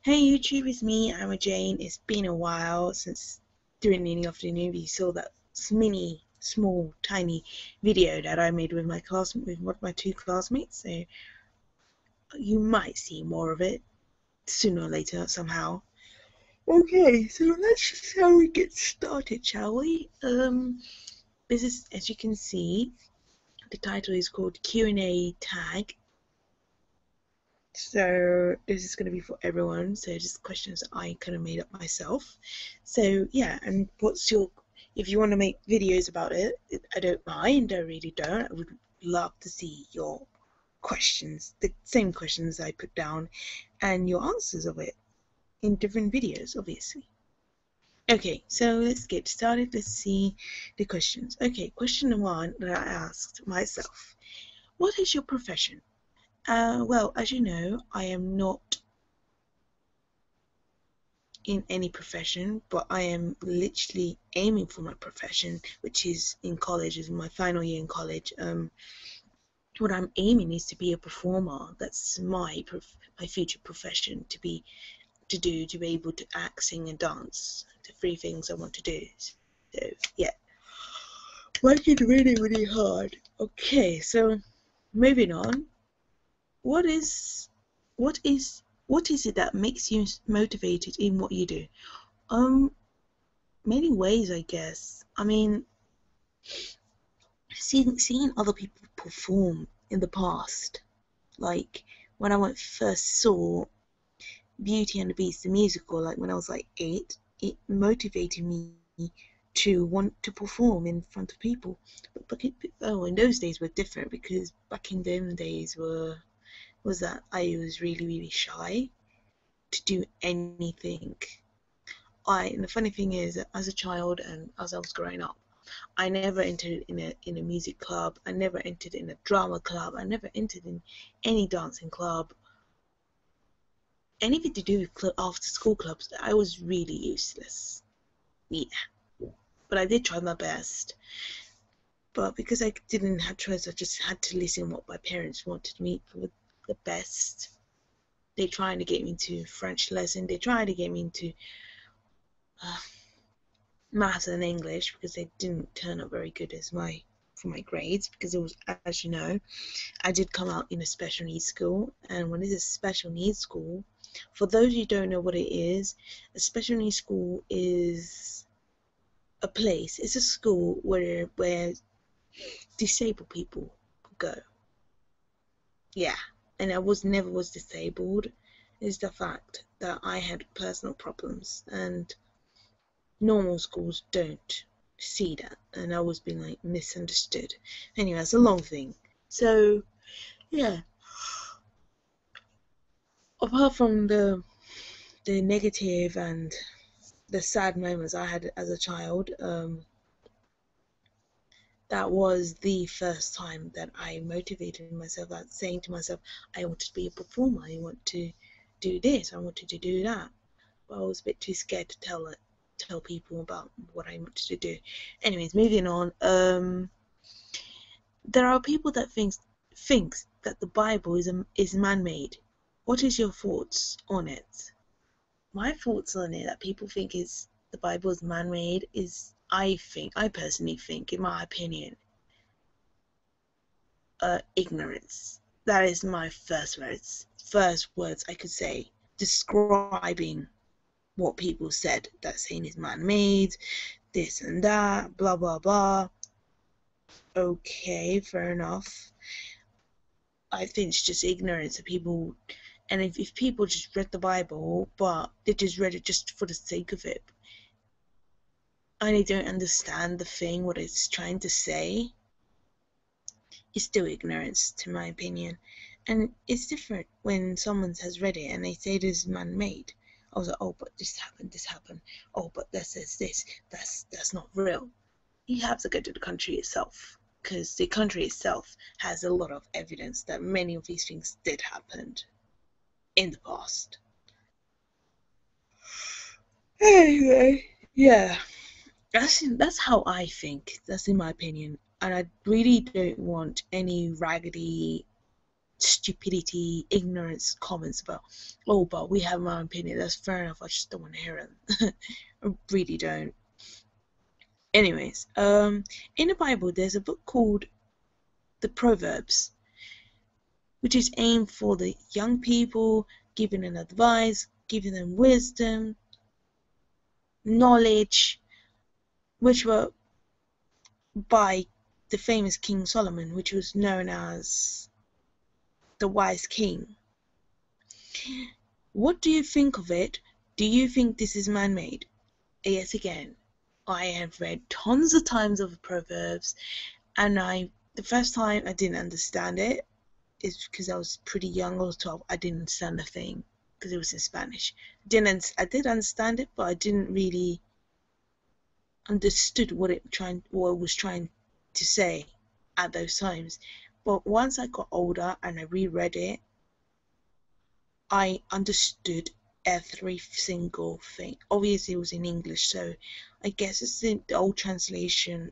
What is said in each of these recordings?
Hey YouTube, it's me, I'm Jane. It's been a while since doing any afternoon. You saw that mini, small, tiny video that I made with one of my two classmates. So you might see more of it sooner or later somehow. Okay, so let's just how we get started, shall we? This is, as you can see, the title is called Q&A Tag. So this is going to be for everyone, so just questions I kind of made up myself. So yeah, and if you want to make videos about it, I don't mind, I really don't. I would love to see your questions, the same questions I put down, and your answers of it in different videos, obviously. Okay, so let's get started. Let's see the questions. Okay, question 1 that I asked myself: what is your profession? Well, as you know, I am not in any profession, but I am literally aiming for my profession, which is in college, is my final year in college. What I'm aiming is to be a performer. That's my future profession, to be able to act, sing, and dance. The 3 things I want to do. So yeah, working really, really hard. Okay, so moving on. What is it that makes you motivated in what you do? Many ways, I guess. I mean, seeing other people perform in the past, like when I first saw Beauty and the Beast the musical, like when I was like 8, it motivated me to want to perform in front of people. But in those days were different, because back in them days was that I was really, really shy to do anything. And the funny thing is that as a child and as I was growing up, I never entered in a music club. I never entered in a drama club. I never entered in any dancing club. Anything to do with after school clubs, I was really useless. Yeah, but I did try my best. But because I didn't have choice, I just had to listen what my parents wanted me for the best. They tried to get me into French lesson. They tried to get me into maths and English, because they didn't turn out very good for my grades, because it was, as you know, I did come out in a special needs school. And when it's a special needs school, for those who don't know what it is, a special needs school is a place, it's a school where disabled people go. Yeah, and I never was disabled. It's the fact that I had personal problems, and normal schools don't see that, and I was being like misunderstood. Anyway, it's a long thing. So yeah, apart from the negative and the sad moments I had as a child, that was the first time that I motivated myself, at saying to myself, I want to be a performer, I want to do this, I wanted to do that. But I was a bit too scared to tell people about what I wanted to do. Anyways, moving on. There are people that thinks that the Bible is man-made. What is your thoughts on it? My thoughts on it, that people think the Bible is man-made, is, I personally think, in my opinion, ignorance. That is my first words I could say describing what people said, that saying is man-made, this and that, blah blah blah. Okay, fair enough. I think it's just ignorance of people. And if people just read the Bible, but they just read it just for the sake of it, and they don't understand the thing, what it's trying to say, it's still ignorance, to my opinion. And it's different when someone has read it and they say this is man-made. I was like, oh, but this happened. Oh, but that says this. That's not real. You have to go to the country itself, because the country itself has a lot of evidence that many of these things did happen in the past. Anyway, yeah, that's how I think. That's in my opinion, and I really don't want any raggedy stupidity, ignorance comments about, oh, but we have my own opinion. That's fair enough. I just don't want to hear them. I really don't. Anyways, in the Bible, there's a book called the Proverbs, which is aimed for the young people, giving them advice, giving them wisdom, knowledge, which were by the famous King Solomon, which was known as the wise king. What do you think of it? Do you think this is man-made? Yes, again, I have read tons of times of Proverbs, and the first time I didn't understand it is because I was pretty young. I was 12. I didn't understand a thing because it was in Spanish. I did understand it, but I didn't really understood what it was trying to say at those times. But once I got older and I reread it, I understood every single thing. Obviously, it was in English, so I guess it's the old translation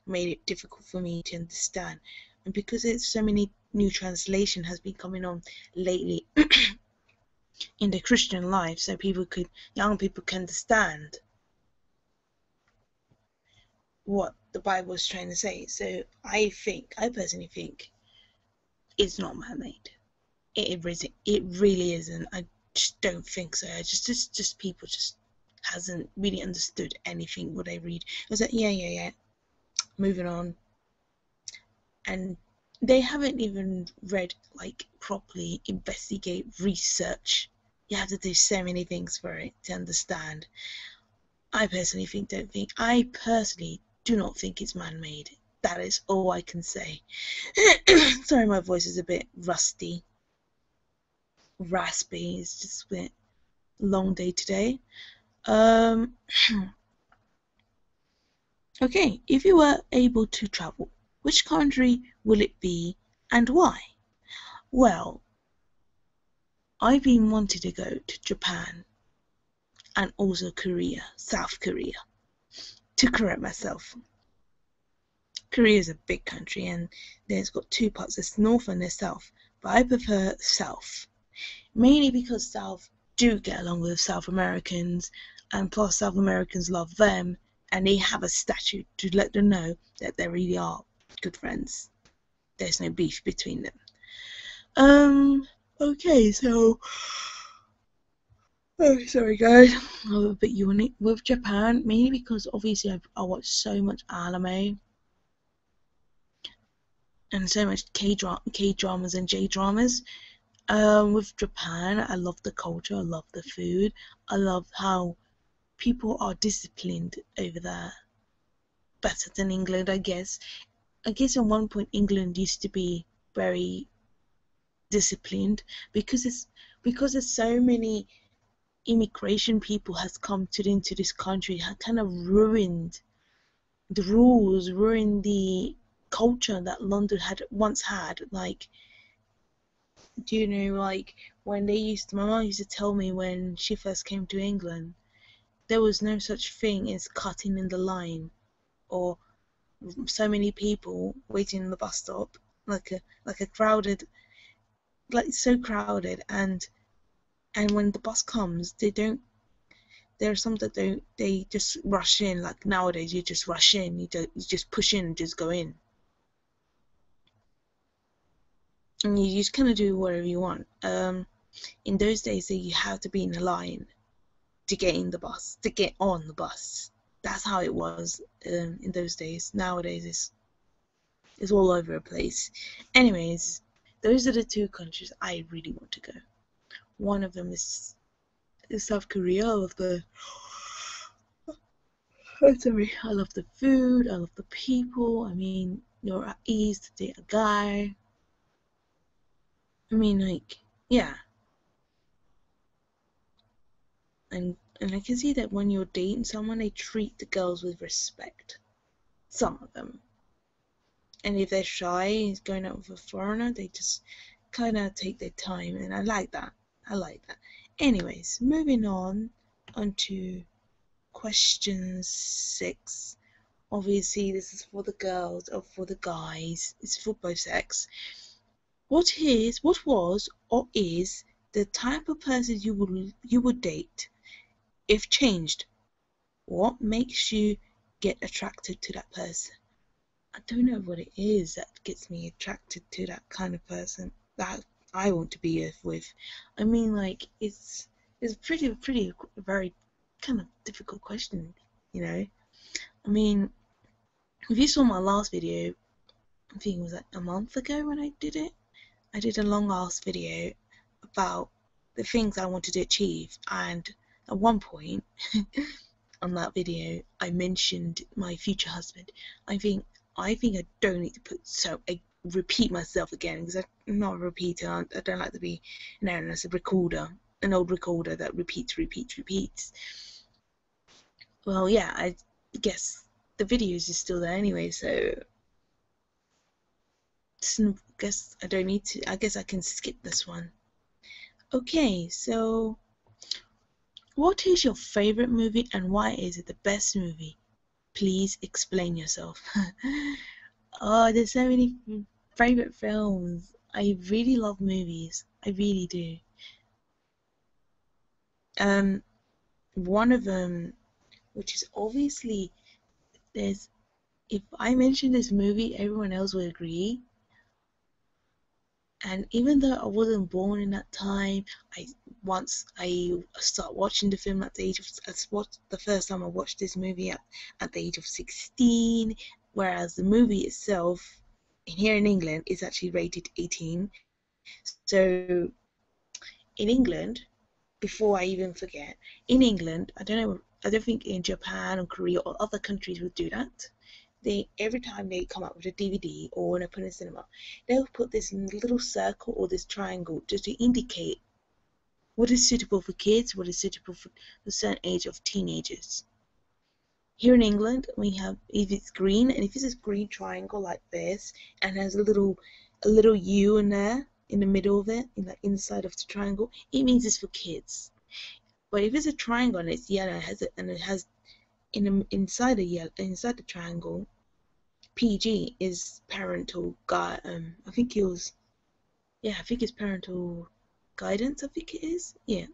made it difficult for me to understand. And because it's so many new translation has been coming on lately in the Christian life, so young people can understand what the Bible is trying to say. So I personally think it's not man-made. It really isn't. I just don't think so. Just people just hasn't really understood anything what they read. It was like, yeah, moving on. And they haven't even read, like, properly investigate, research. You have to do so many things for it to understand. I personally do not think it's man-made. That is all I can say. Sorry, my voice is a bit raspy. It's just a bit long day today. Okay, if you were able to travel, which country will it be and why? Well, I've been wanting to go to Japan and also South Korea. To correct myself, Korea is a big country and there's got two parts, there's north and there's south, but I prefer south, mainly because South do get along with South Americans, and plus South Americans love them, and they have a statue to let them know that they really are good friends. There's no beef between them. Okay, so oh, sorry guys, I'm a bit unique with Japan, mainly because obviously I watch so much anime and so much K-dramas and J-dramas. With Japan, I love the culture, I love the food, I love how people are disciplined over there. Better than England, I guess. I guess at one point England used to be very disciplined because there's so many immigration people has come into this country, had kind of ruined the rules, ruined the culture that London had once had. Like, do you know, like when my mom used to tell me when she first came to England, there was no such thing as cutting in the line or so many people waiting in the bus stop, like a crowded, like so crowded, and when the bus comes, there are some that don't, they just rush in. Like nowadays, you just rush in, you just push in and just go in, and you just kind of do whatever you want. In those days, you had to be in a line to get on the bus. That's how it was in those days. Nowadays, it's all over the place. Anyways, those are the two countries I really want to go. One of them is South Korea. I love the food, I love the people. I mean, you're at ease to date a guy. I mean, like, yeah. And I can see that when you're dating someone, they treat the girls with respect. Some of them. And if they're shy, going out with a foreigner, they just kind of take their time, and I like that. Anyways, moving on to question 6. Obviously, this is for the girls or for the guys. It's for both sex. What was, or is the type of person you would date if changed? What makes you get attracted to that person? I don't know what it is that gets me attracted to that kind of person that I want to be with. I mean, like, it's pretty very kind of difficult question, you know. I mean, if you saw my last video, I think it was like a month ago when I did it. I did a long ass video about the things I wanted to achieve, and at one point on that video I mentioned my future husband. I think I don't need to I repeat myself again, because I'm not a repeater. I don't like to be known as a recorder, an old recorder that repeats. Well, yeah, I guess the videos is still there anyway, so I guess I don't need to. I guess I can skip this one. Okay, so what is your favorite movie and why is it the best movie? Please explain yourself. Oh, there's so many favorite films. I really love movies. I really do. One of them, which is obviously there's. If I mention this movie, everyone else will agree. And even though I wasn't born in that time, once I start watching the film at the age of, the first time I watched this movie at the age of 16, whereas the movie itself here in England is actually rated 18. So in England, before I even forget, in England, I don't think in Japan or Korea or other countries would do that. Every time they come out with a DVD or when I put in a cinema, they'll put this little circle or this triangle just to indicate what is suitable for kids, what is suitable for a certain age of teenagers. Here in England, we have, if it's green, and if it's a green triangle like this and has a little U in there in the middle of it, in the inside of the triangle, it means it's for kids. But if it's a triangle and it's yellow and it has inside the triangle, PG is parental I think it's parental guidance. I think it is. Yeah.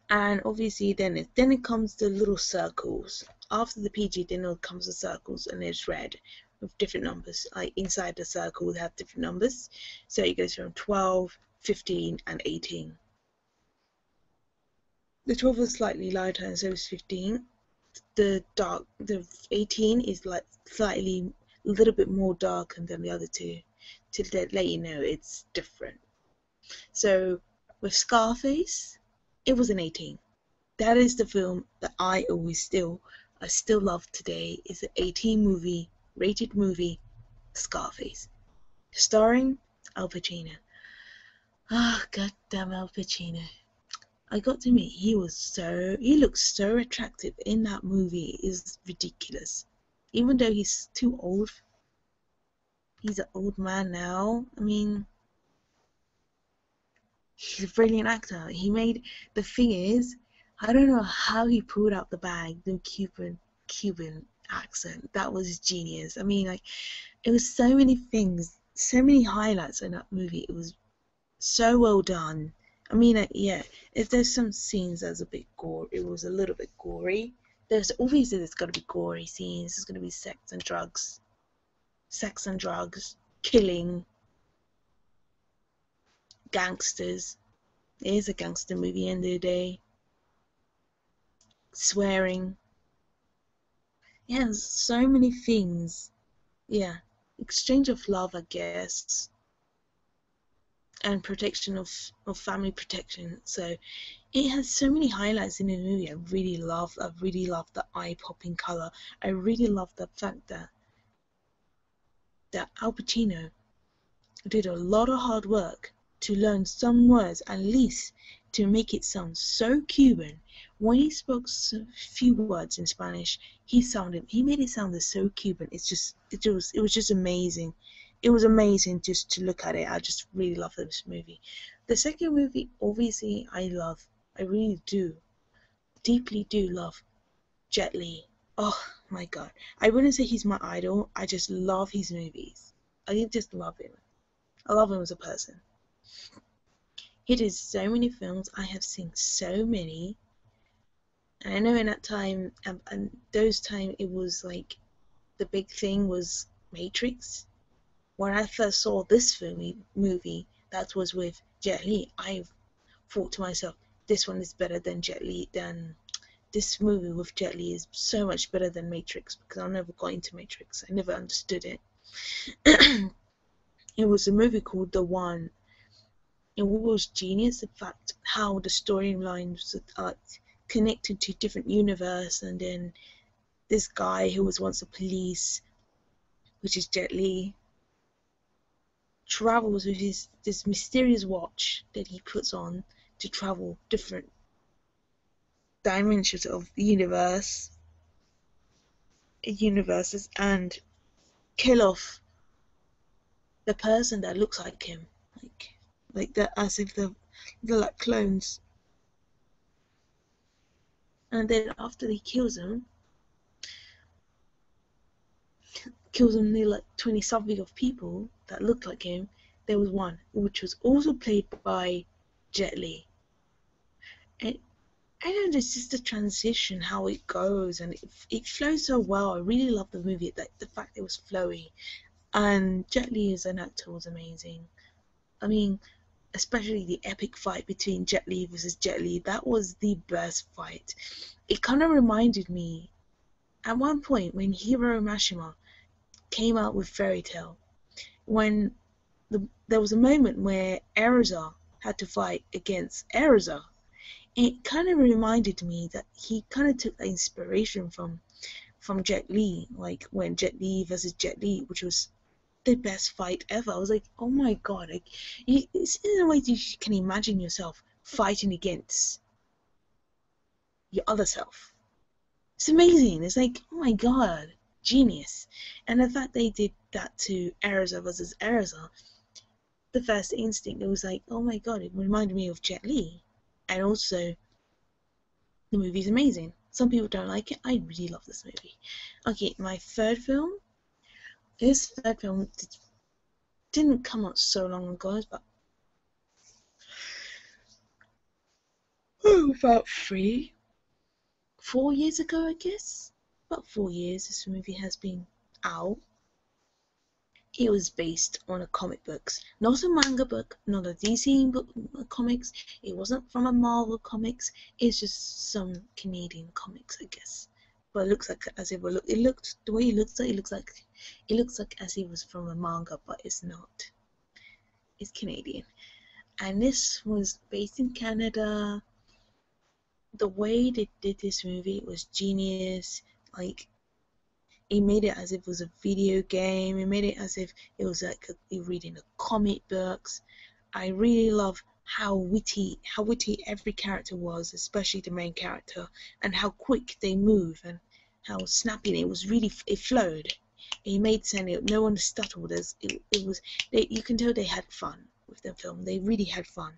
And obviously, then it comes the little circles. After the PG, then it comes the circles, and it's red with different numbers. Like inside the circle, they have different numbers. So it goes from 12, 15, and 18. The 12 is slightly lighter, and so is 15. The 18 is like slightly a little bit more darker than the other two, to let you know it's different. So with Scarface, it was an 18. That is the film that I still love today. Is an 18 rated movie, Scarface, starring Al Pacino. Ah, goddamn Al Pacino. I got to admit, he looked so attractive in that movie. It's ridiculous. Even though he's too old, he's an old man now. I mean, he's a brilliant actor. The thing is, I don't know how he pulled out the bag, the Cuban accent. That was genius. I mean, like, it was so many things, so many highlights in that movie. It was so well done. I mean, yeah, if there's some scenes that's a bit gore, it was a little bit gory. There's got to be gory scenes. There's going to be sex and drugs, killing, gangsters. It is a gangster movie, end of the day. Swearing. Yeah, so many things. Yeah, exchange of love, I guess, and protection of family protection. So it has so many highlights in the movie. I really love the eye-popping color. I really love the fact that Al Pacino did a lot of hard work to learn some words, at least to make it sound so Cuban. When he spoke a few words in Spanish, he made it sound so Cuban. It was just amazing. It was amazing just to look at it. I just really love this movie. The second movie, obviously, I really do, deeply do love Jet Li. Oh my god. I wouldn't say he's my idol. I just love his movies. I just love him. I love him as a person. He did so many films. I have seen so many. And I know in that time, and those time, it was like the big thing was Matrix. When I first saw this movie that was with Jet Li, I thought to myself, this one is better than Jet Li. Than this movie with Jet Li is so much better than Matrix, because I never got into Matrix. I never understood it. It was a movie called The One. And what was genius, in fact, how the storylines are connected to different universe, and then this guy who was once a police, which is Jet Li, travels with this mysterious watch that he puts on to travel different dimensions of the universes, and kill off the person that looks like him, like that, as if they're like clones. And then after he kills them near like 20 something of people that looked like him, there was one which was also played by Jet Li. And I know this is the transition, how it goes, and it flows so well. I really love the movie, that the fact it was flowy, and Jet Li as an actor was amazing. I mean, especially the epic fight between Jet Li versus Jet Li, that was the best fight. It kind of reminded me, at one point when Hiro Mashima came out with Fairy Tail, when there was a moment where Erza had to fight against Erza. It kind of reminded me that he kind of took the inspiration from Jet Li, like when Jet Li versus Jet Li, which was the best fight ever. I was like, oh my god, like, it's in a way you can imagine yourself fighting against your other self. It's amazing. It's like, oh my god, genius. And the fact they did that to Erza versus Erza, the first instinct, it was like, oh my god, it reminded me of Jet Li. And also, the movie's amazing. Some people don't like it. I really love this movie. Okay, my third film. This third film didn't come out so long ago, but about 4 years ago, I guess. About 4 years this movie has been out. It was based on a comic books, not a manga book, not a DC book, comics. It wasn't from a Marvel comics. It's just some Canadian comics, I guess. But it looks like as if it looked the way it looks like it looks like as if it was from a manga, but it's not. It's Canadian, and this was based in Canada. The way they did this movie was genius. Like, it made it as if it was a video game. It made it as if it was like you're reading a comic books. I really love how witty every character was, especially the main character, and how quick they move and how snappy it was. Really, it flowed. It made sense. No one stuttered. You can tell they had fun with the film. They really had fun.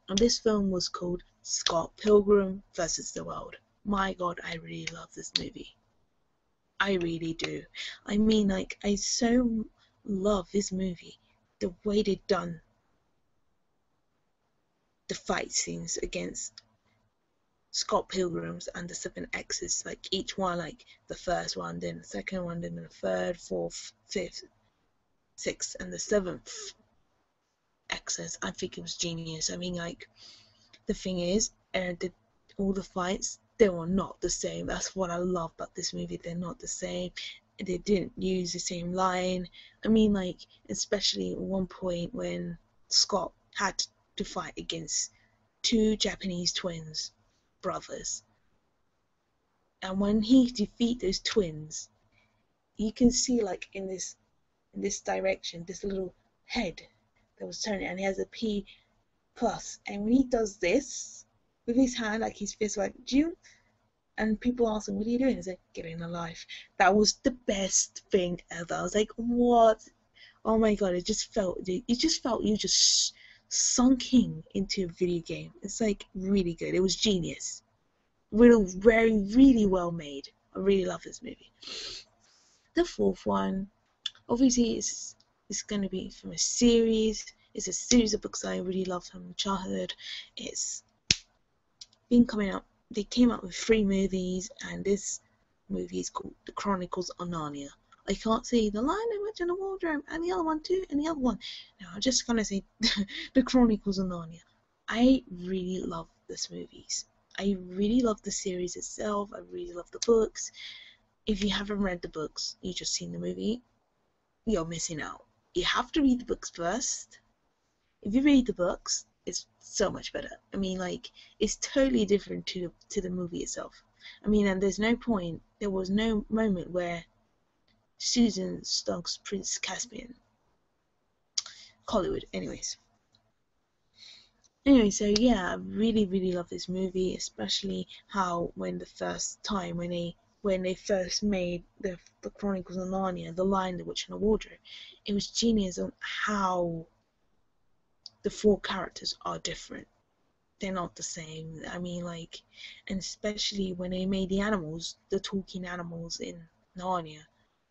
And this film was called Scott Pilgrim versus the World. My God, I really love this movie. I really do. I mean, like, I so love this movie. The way they done the fight scenes against Scott Pilgrims and the 7Xs, like each one, like the first one, then the second one, then the third, fourth, fifth, sixth, and the seventh Xs. I think it was genius. I mean, like, the thing is, all the fights, they were not the same. That's what I love about this movie. They're not the same. They didn't use the same line. I mean, like, especially at one point when Scott had to fight against two Japanese twins brothers, and when he defeat those twins, you can see, like, in this direction, this little head that was turning, and he has a P plus, and when he does this with his hand, like his fist, like, June, and people ask him, what are you doing? He's like, getting a life. That was the best thing ever. I was like, what? Oh my god, it just felt you just sunk into a video game. It's like really good. It was genius. Really well made. I really love this movie. The fourth one, obviously, is It's going to be from a series. It's a series of books I really loved from childhood. It's been coming out. They came out with 3 movies, and this movie is called The Chronicles of Narnia. I can't say The Lion, the Witch, and the Wardrobe, and the other one too, and the other one. No, I'm just gonna say The Chronicles of Narnia. I really love this movies. I really love the series itself. I really love the books. If you haven't read the books, you just seen the movie, you're missing out. You have to read the books first. If you read the books, it's so much better. I mean, like, it's totally different to the movie itself. I mean, and there was no moment where Susan stalks Prince Caspian. Hollywood, anyways. Anyway, so yeah, I really, really love this movie, especially how when they first made the Chronicles of Narnia, The Lion, the Witch, and the Wardrobe, it was genius on how the 4 characters are different. They're not the same. I mean, like, and especially when they made the animals, the talking animals in Narnia,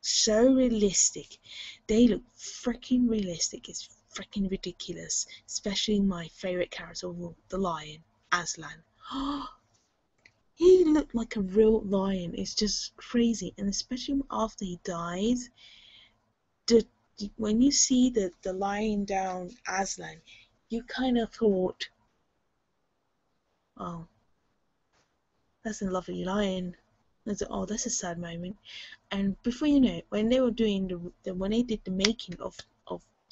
so realistic. They look freaking realistic. It's freaking ridiculous. Especially my favorite character of all, the lion, Aslan. He looked like a real lion. It's just crazy. And especially after he dies, when you see the lying down Aslan, you kind of thought, oh, that's a lovely lion. Oh, that's a sad moment. And before you know it, when they were doing when they did the making of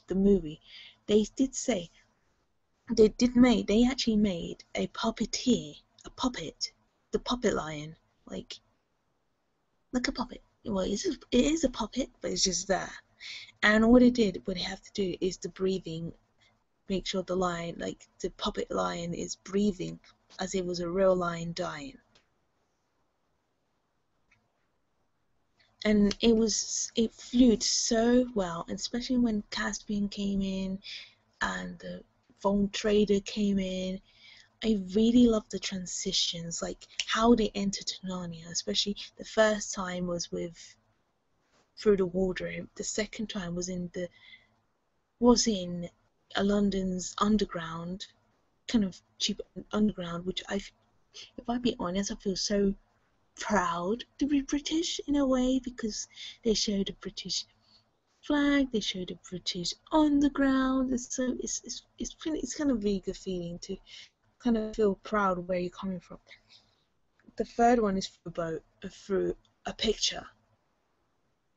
the movie, they did say they actually made a puppeteer, a puppet, the puppet lion, like a puppet. Well, it is a puppet, but it's just there. And what they have to do is the breathing, make sure the lion, like the puppet lion, is breathing as if it was a real lion dying. And it flowed so well, especially when Caspian came in and the Von Trader came in. I really loved the transitions, like how they entered Narnia, especially the first time was through the wardrobe. The second time was in a London's underground, kind of cheap underground, which if I be honest, I feel so proud to be British in a way, because they show the British flag, they show the British underground. It's kind of a really good feeling to kind of feel proud of where you're coming from. The third one is through a picture,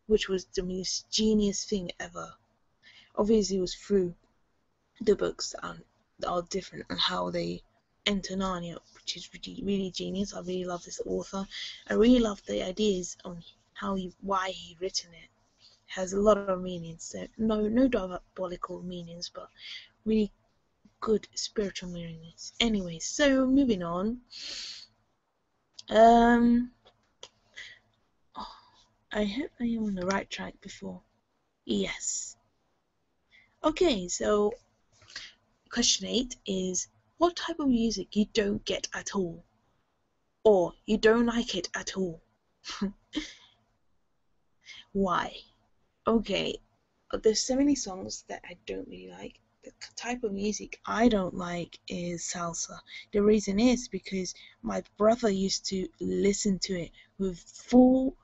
which was the most genius thing ever. Obviously, it was through the books that are different and how they enter Narnia, which is really, really genius. I really love this author. I really love the ideas on why he written it. Has a lot of meanings. So no diabolical meanings, but really good spiritual meanings. Anyway, so moving on. I hope I am on the right track before. Yes. Okay, so question 8 is, what type of music you don't get at all? Or you don't like it at all? Why? Okay, there's so many songs that I don't really like. The type of music I don't like is salsa. The reason is because my brother used to listen to it with full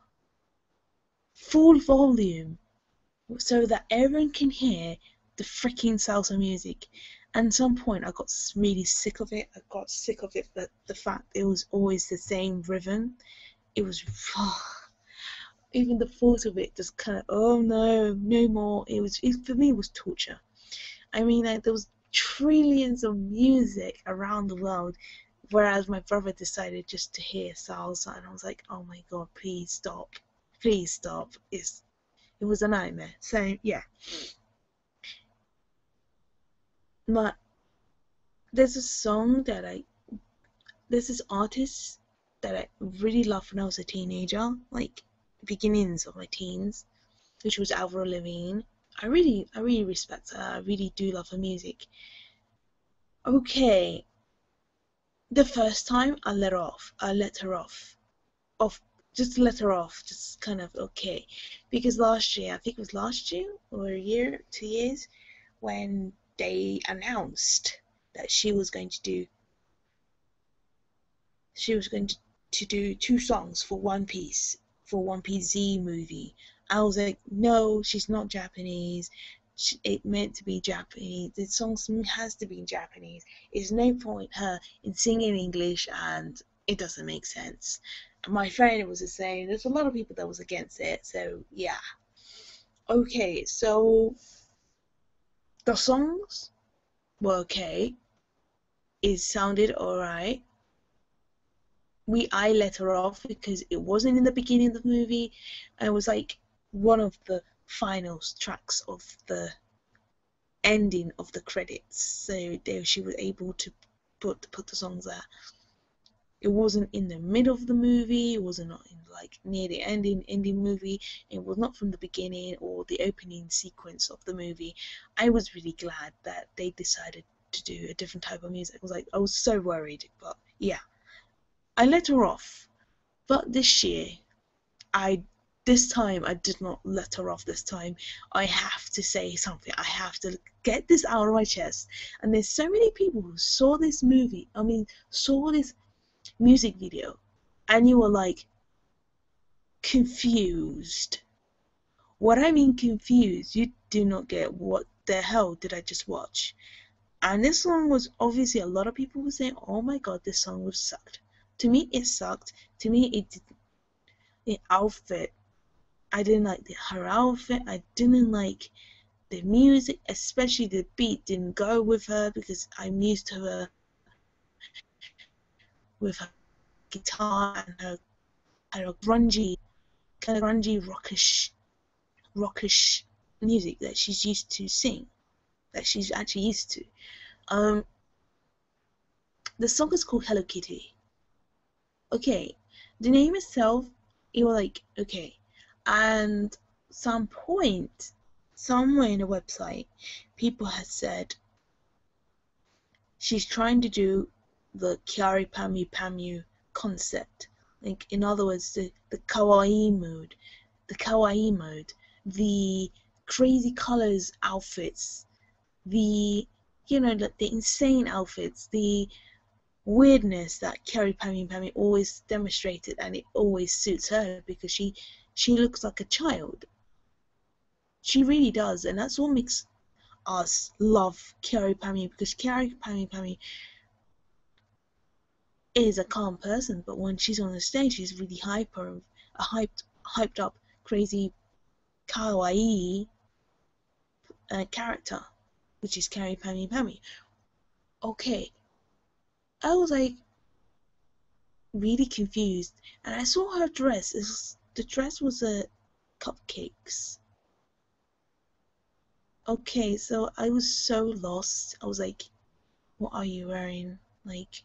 volume so that everyone can hear the freaking salsa music. And at some point I got really sick of it. But the fact it was always the same rhythm. It was even the thought of it just kind of, oh no more. For me it was torture. I mean, like, there was trillions of music around the world, whereas my brother decided just to hear salsa, and I was like, oh my god, please stop. It was a nightmare. So yeah, but there's this artist that I really loved when I was a teenager, like beginnings of my teens, which was Avril Lavigne. I really respect her. I really do love her music. Okay, the first time I let her off just let her off, just kind of okay. Because last year, I think it was last year or a year, 2 years, when they announced that she was going to do 2 songs for One Piece Z movie. I was like, no, she's not Japanese. It meant to be Japanese. The song has to be in Japanese. There's no point her in singing English, and it doesn't make sense. My friend was just saying there's a lot of people that was against it. So yeah. Okay, so the songs were okay. It sounded alright. I let her off because it wasn't in the beginning of the movie. And it was like one of the final tracks of the ending of the credits. So there she was able to put the songs there. It wasn't in the middle of the movie. It wasn't in like near the ending movie. It was not from the beginning or the opening sequence of the movie. I was really glad that they decided to do a different type of music. I was so worried, but yeah, I let her off. But this year, this time I did not let her off. This time I have to say something. I have to get this out of my chest. And there's so many people who saw this saw this music video, and you were like confused. What I mean confused, you do not get what the hell did I just watch. And this song was obviously, a lot of people were saying, oh my god, this song was sucked. To me it sucked. To me it did. The outfit, I didn't like her outfit. I didn't like the music, especially the beat didn't go with her, because I'm used to her with her guitar and her grungy, kind of grungy, rockish music that she's used to sing, that she's actually used to. The song is called Hello Kitty. Okay, the name itself, you were like, okay. And some point, somewhere in the website, people had said she's trying to do the Kyari Pamu concept. Like, in other words, the kawaii mode, the crazy colors outfits, the insane outfits, the weirdness that Kyari Pamu always demonstrated, and it always suits her because she looks like a child. She really does, and that's what makes us love Kyari Pamu, because Kyari Pamu is a calm person, but when she's on the stage, she's really hyped up, crazy, kawaii character, which is Kyari Pamu. Okay, I was like really confused, and I saw her dress. The dress was a cupcakes. Okay, so I was so lost. I was like, what are you wearing? Like,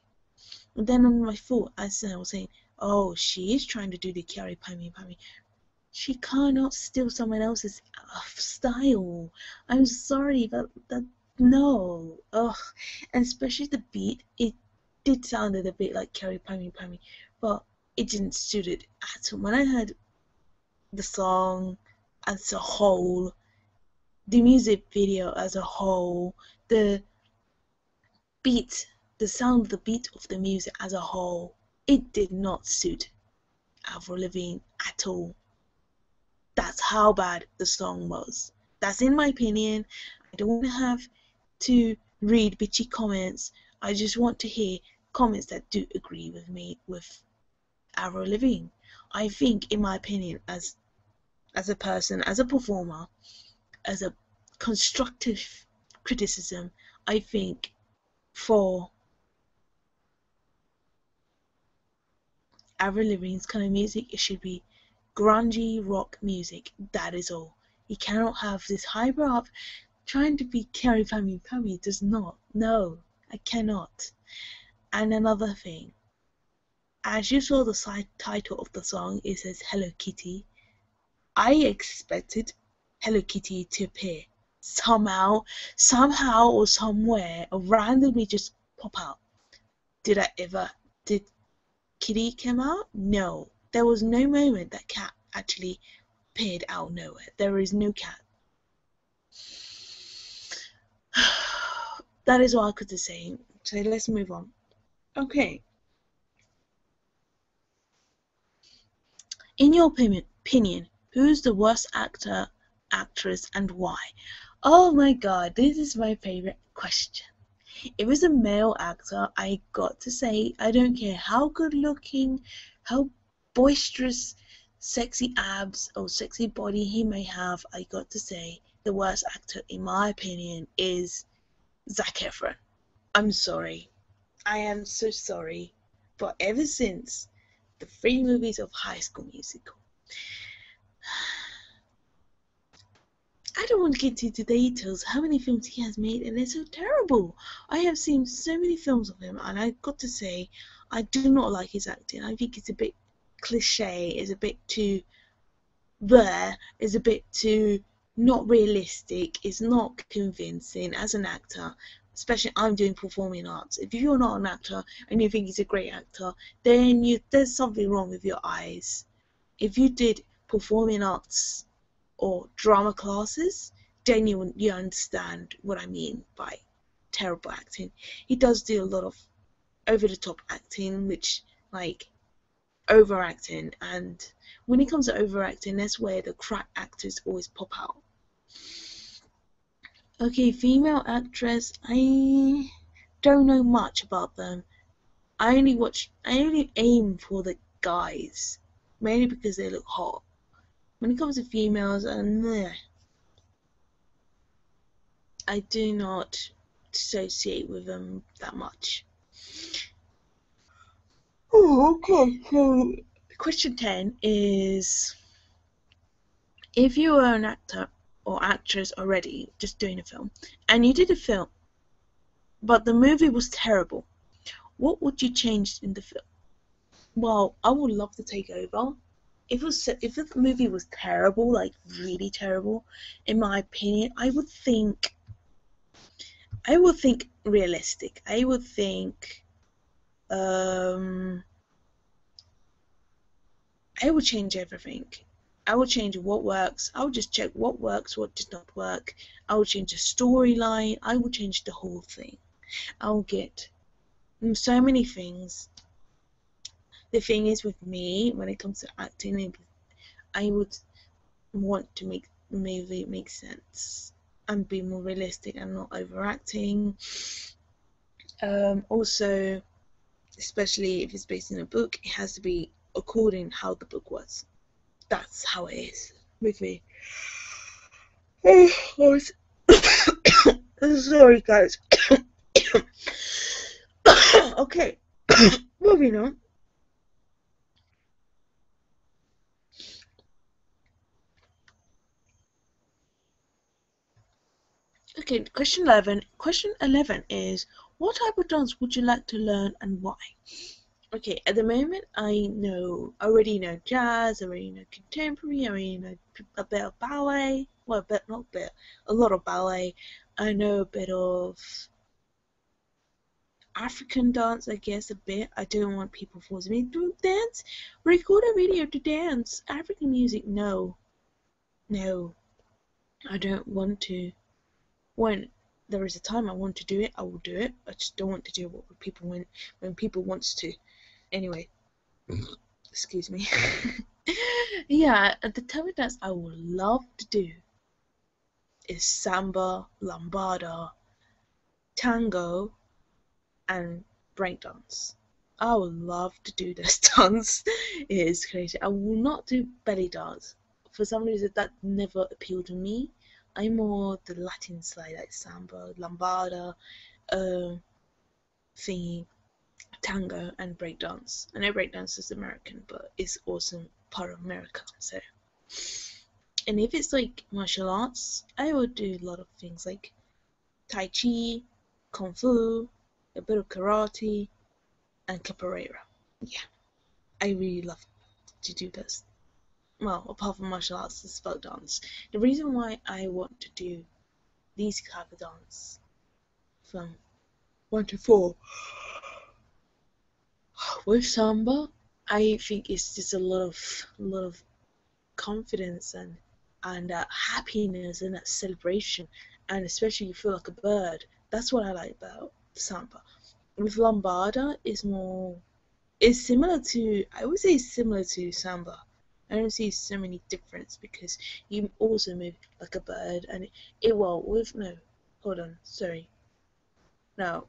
and then on my thought, I was saying, oh, she is trying to do the Kyari Pamu. She cannot steal someone else's style. I'm sorry, but no. Ugh. And especially the beat, it did sound a bit like Kyari Pamu, but it didn't suit it at all. When I heard the song as a whole, the music video as a whole, the beat, the sound, the beat of the music as a whole, it did not suit Avril Lavigne at all. That's how bad the song was. That's in my opinion. I don't want to have to read bitchy comments. I just want to hear comments that do agree with me with Avril Lavigne. I think, in my opinion, as a person, as a performer, as a constructive criticism, I think for Avril Lavigne's kind of music, it should be grungy rock music. That is all. You cannot have this hyper up trying to be Kyari Pamu. Does not. No, I cannot. And another thing, as you saw the side title of the song, it says Hello Kitty. I expected Hello Kitty to appear somehow or somewhere, or randomly just pop out. Did Kitty come out? No, There was no moment that cat actually appeared out of nowhere. There is no cat. That is all I could say. So let's move on. Okay. In your opinion, who's the worst actor, actress, and why? Oh my god, this is my favorite question. If it's a male actor, I got to say, I don't care how good looking, how boisterous, sexy abs or sexy body he may have, I got to say, the worst actor, in my opinion, is Zac Efron. I'm sorry. I am so sorry. But ever since the 3 movies of High School Musical, I don't want to get into the details how many films he has made, and they're so terrible. I have seen so many films of him, and I've got to say, I do not like his acting. I think it's a bit cliche, it's a bit too it's a bit too not realistic, it's not convincing as an actor. Especially I'm doing performing arts. If you're not an actor and you think he's a great actor, then there's something wrong with your eyes. If you did performing arts or drama classes, then you understand what I mean by terrible acting. He does do a lot of over the top acting, which like overacting, and when it comes to overacting, that's where the crack actors always pop out. Okay, female actress, I don't know much about them. I only aim for the guys, mainly because they look hot. When it comes to females, I do not associate with them that much. Oh, okay, so question 10 is, if you were an actor or actress already, just doing a film, and you did a film, but the movie was terrible, what would you change in the film? Well, I would love to take over. If the movie was terrible, like really terrible, in my opinion, I would think realistic. I would think I would change everything. I would change what works. I would just check what works, what does not work. I would change the storyline. I would change the whole thing. I will get so many things. The thing is with me, when it comes to acting, I would want to make the movie make sense and be more realistic and not overacting. Also, especially if it's based in a book, it has to be according how the book was. That's how it is with me. Oh, sorry, guys. Okay, moving on. Okay, question 11. Question 11 is, what type of dance would you like to learn and why? Okay, at the moment I already know jazz, I already know contemporary, I already know a bit of ballet. Well, a lot of ballet. I know a bit of African dance, I guess, a bit. I don't want people forcing me to dance. Record a video to dance. African music, no. No, I don't want to. When there is a time I want to do it, I will do it. I just don't want to do what people when people wants to. Anyway, excuse me. Yeah, the type of dance I would love to do is samba, lambada, tango, and breakdance. I would love to do this dance. It is crazy. I will not do belly dance. For some reason, that never appealed to me. I'm more the Latin side, like samba, lambada, thingy, tango, and breakdance. I know breakdance is American, but it's also part of America. So, and if it's like martial arts, I would do a lot of things like Tai Chi, Kung Fu, a bit of karate, and capoeira. Yeah, I really love to do this. Well, apart from martial arts, it's folk dance. The reason why I want to do these type of dance from 1 to 4 with samba I think it's just a lot of confidence and happiness and that celebration, and especially you feel like a bird. That's what I like about samba. With lambada, it's similar to, I would say it's similar to samba. I don't see so many difference because you also move like a bird, and well, with no, hold on, sorry, no,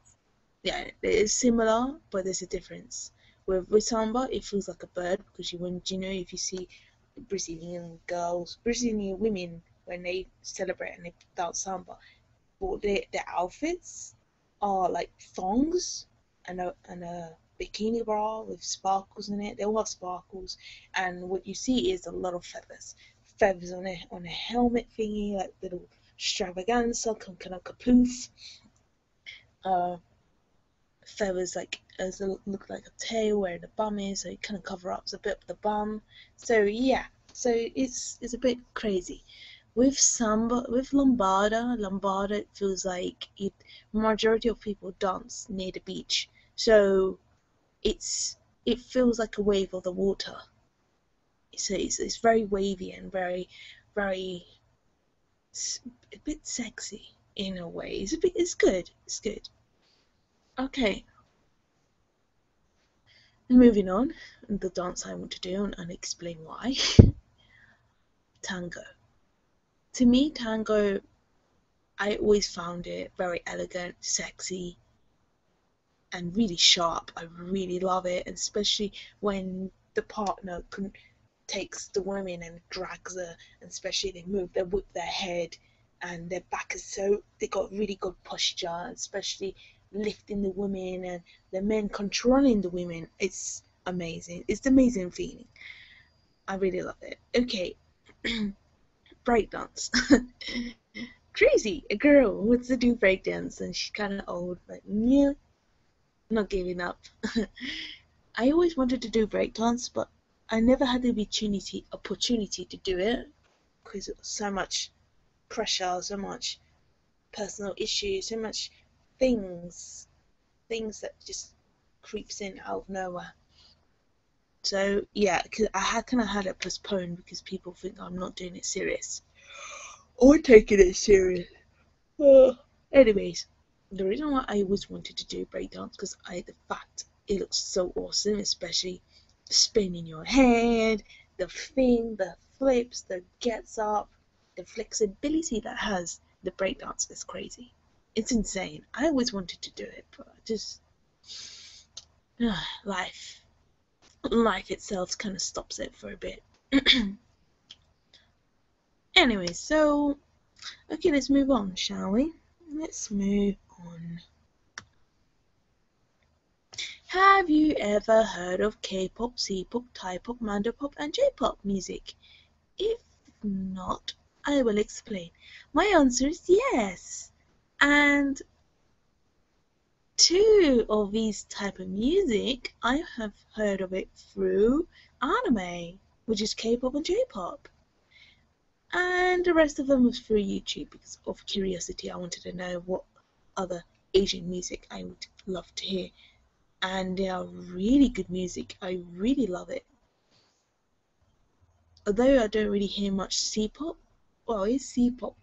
yeah, it is similar, but there's a difference. With samba, it feels like a bird because if you see Brazilian women when they celebrate and they dance samba, but their outfits are like thongs and a bikini bra with sparkles in it. They all have sparkles, and what you see is a lot of feathers on a helmet thingy, like little extravaganza, kind of kapoof. Uh, Feathers like as it look like a tail where the bum is, so it kind of cover up a bit of the bum. So yeah, so it's a bit crazy. With samba, with lambada it feels like it. Majority of people dance near the beach, so it feels like a wave of the water. So it's very wavy and very a bit sexy in a way. It's good. It's good. Okay, moving on, the dance I want to do and explain why. Tango. To me, tango, I always found it very elegant, sexy, and really sharp. I really love it, especially when the partner takes the woman and drags her, and especially they whip their head, and their back is so they got really good posture, especially lifting the women and the men controlling the women. It's amazing. It's an amazing feeling. I really love it. Okay, breakdance. Crazy, a girl wants to do breakdance, and she's kind of old, but yeah, not giving up. I always wanted to do breakdance, but I never had the opportunity to do it because it was so much pressure, so much personal issues, so much things, things that just creeps in out of nowhere. So yeah, cause I had kind of had it postponed because people think I'm not doing it serious or taking it serious. Anyways, the reason why I always wanted to do breakdance because the fact it looks so awesome, especially spinning your head, the flips, the gets up, the flexibility that has the breakdance is crazy. It's insane. I always wanted to do it, but just life, life itself kind of stops it for a bit. Anyway, so okay, let's move on, shall we? Let's move on. Have you ever heard of K-pop, C-pop, Thai-pop, Mandopop, and J-pop music? If not, I will explain. My answer is yes. And two of these type of music, I have heard of it through anime, which is K-pop and J-pop. And the rest of them was through YouTube because of curiosity. I wanted to know what other Asian music I would love to hear. And they are really good music. I really love it. Although I don't really hear much C-pop. Well, it's C-pop.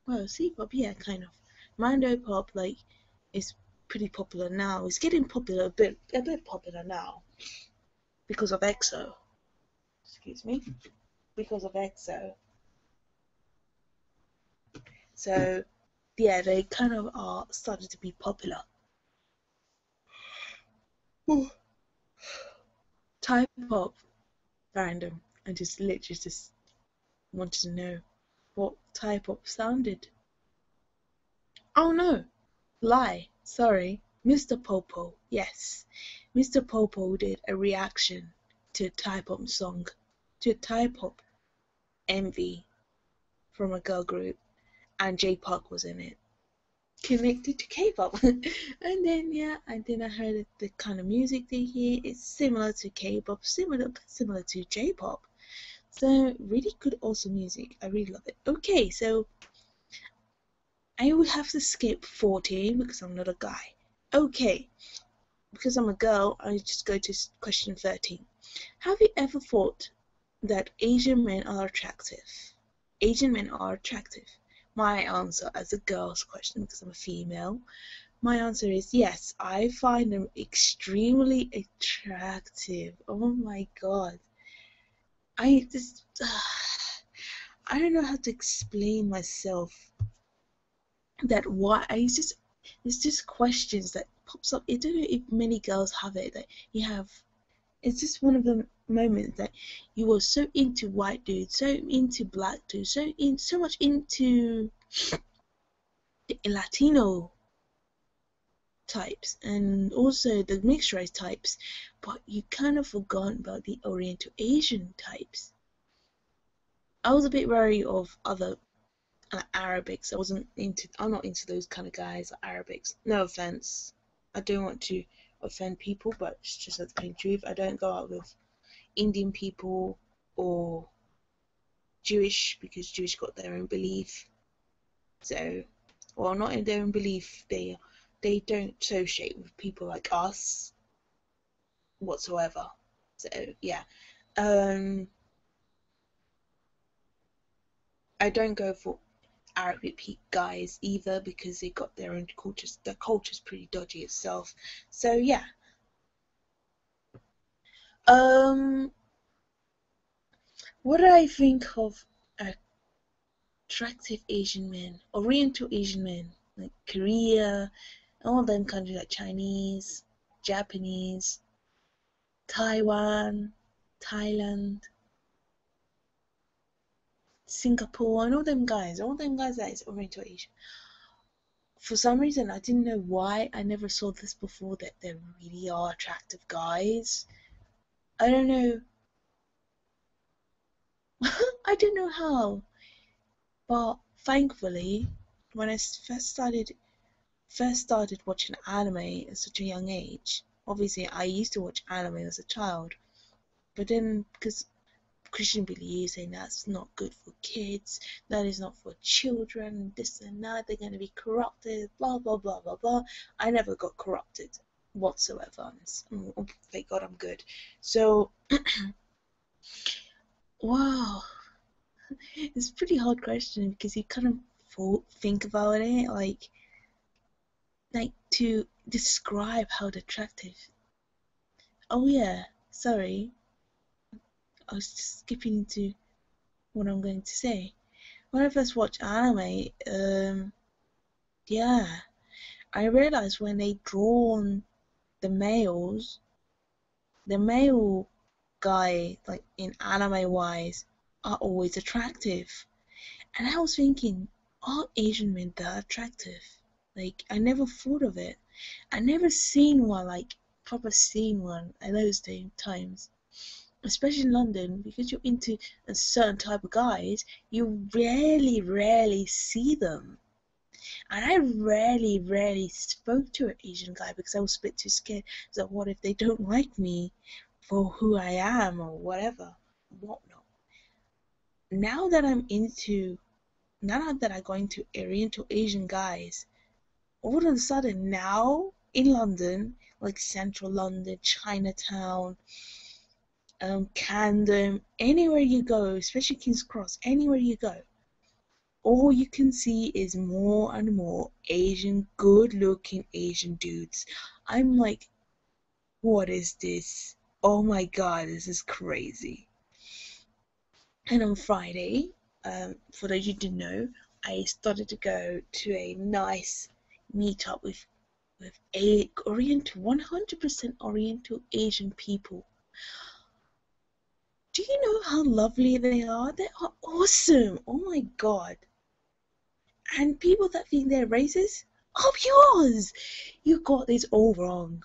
Well, C-pop, yeah, kind of. Mando pop, like, is pretty popular now. It's getting popular a bit popular now because of EXO. Excuse me, because of EXO. So yeah, they kind of are started to be popular. Ooh. Thai pop, random. I just literally just wanted to know what Thai pop sounded. Oh no, lie. Sorry, Mr. Popo. Yes, Mr. Popo did a reaction to a Thai pop song, to a Thai pop Envy from a girl group, and J Park was in it, connected to K-pop. And then yeah, and then I heard the kind of music they hear is similar to K-pop, similar to J-pop. So really good, awesome music. I really love it. Okay, so I will have to skip 14 because I'm not a guy. Okay, because I'm a girl, I just go to question 13. Have you ever thought that Asian men are attractive? Asian men are attractive. My answer, as a girl's question, because I'm a female, my answer is yes. I find them extremely attractive. Oh my god. I just, I don't know how to explain myself. That why I just, it's just questions that pops up. I don't know if many girls have it, that you have. It's just one of the moments that you were so into white dudes, so into black dudes, so much into the Latino types and also the mixed race types, but you kind of forgot about the Oriental Asian types. I was a bit wary of other Arabics. I'm not into those kind of guys, like Arabics. No offense. I don't want to offend people, but it's just the plain truth. I don't go out with Indian people or Jewish, because Jewish got their own belief. So, well, not in their own belief. They don't associate with people like us whatsoever. So yeah, I don't go for Arabic guys either, because they got their own cultures. Their culture's pretty dodgy itself. So yeah. What do I think of attractive Asian men, Oriental Asian men, like Korea, all them countries, like Chinese, Japanese, Taiwan, Thailand, Singapore, and all them guys that is Oriental Asian. For some reason, I didn't know why. I never saw this before, that there really are attractive guys. I don't know. I don't know how. But thankfully, when I first started watching anime at such a young age, obviously I used to watch anime as a child, but then because Christian beliefs saying that's not good for kids, that is not for children, this and that, they're going to be corrupted, blah blah blah blah blah. I never got corrupted whatsoever. Thank God I'm good. So, wow, it's a pretty hard question, because you kind of think about it, like to describe how attractive. Oh yeah, sorry, I was just skipping into what I'm going to say. When I first watched anime, yeah, I realized when they drawn the males, the male guy, like in anime wise, are always attractive. And I was thinking, are Asian men that attractive? Like, I never thought of it. I never seen one, like, proper seen one at those times. Especially in London, because you're into a certain type of guys, you rarely see them. And I rarely spoke to an Asian guy, because I was a bit too scared. So what if they don't like me for who I am or whatever, whatnot. Now that I'm into, now that I go into Oriental Asian guys, all of a sudden now in London, like central London, Chinatown, Camden, anywhere you go, especially King's Cross, anywhere you go, all you can see is more and more Asian, good-looking Asian dudes. I'm like, what is this? Oh my god, this is crazy. And on Friday, for those you didn't know, I started to go to a nice meetup with Oriental, 100% Oriental Asian people. Do you know how lovely they are? They are awesome. Oh my god. And people that think they're racist, up yours. You got this all wrong.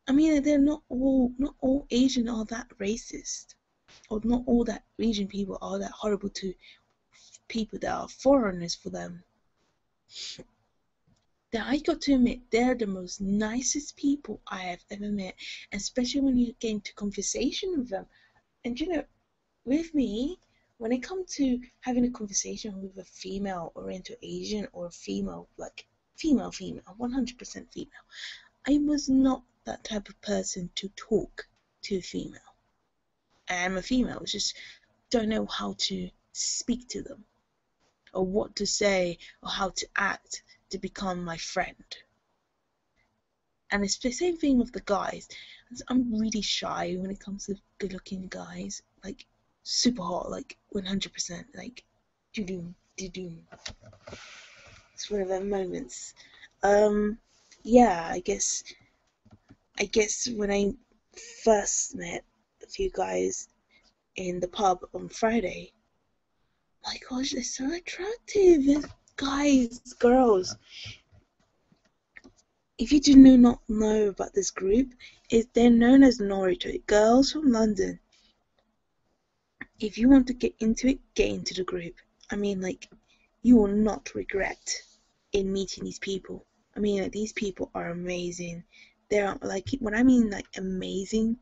I mean, they're not all Asian are that racist, or not all that Asian people are that horrible to people that are foreigners for them. That I got to admit, they're the most nicest people I have ever met, especially when you get into conversation with them. And you know, with me, when it comes to having a conversation with a female Oriental Asian, or a female, like female, 100% female, I was not that type of person to talk to a female. I'm a female, just don't know how to speak to them, or what to say, or how to act to become my friend. And it's the same thing with the guys. I'm really shy when it comes to good looking guys, like super hot, like 100%, like doo-doo, doo-doo. It's one of them moments. Yeah, I guess when I first met a few guys in the pub on Friday, my gosh, they're so attractive. Guys, girls. If you do not know about this group, they're known as Norwich, girls from London. If you want to get into it, get into the group. I mean, like, you will not regret in meeting these people. I mean, like, these people are amazing. They're like, when I mean like amazing,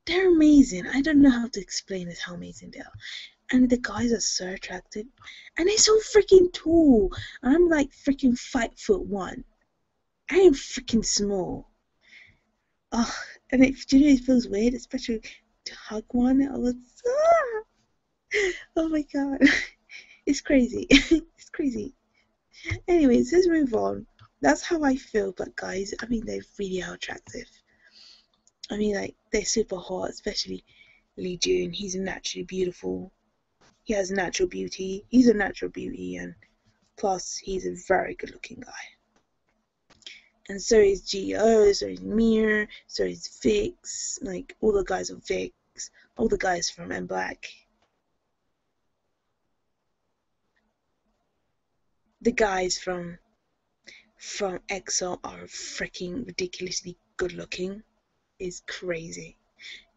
they're amazing. I don't know how to explain it, how amazing they are. And the guys are so attractive, and they're so freaking tall. And I'm like freaking 5'1". I am freaking small. Oh, and it feels weird, especially to hug one. I was, oh my god, it's crazy. It's crazy. Anyways, let's move on. That's how I feel, but guys, I mean, they really are attractive. I mean, like, they're super hot, especially Lee Jun. He's naturally beautiful. He has natural beauty. He's a natural beauty, and plus, he's a very good-looking guy. And so is G.O., so is Mir, so is Vix, like, all the guys of Vix, all the guys from M Black. The guys from EXO are freaking ridiculously good looking. It's crazy.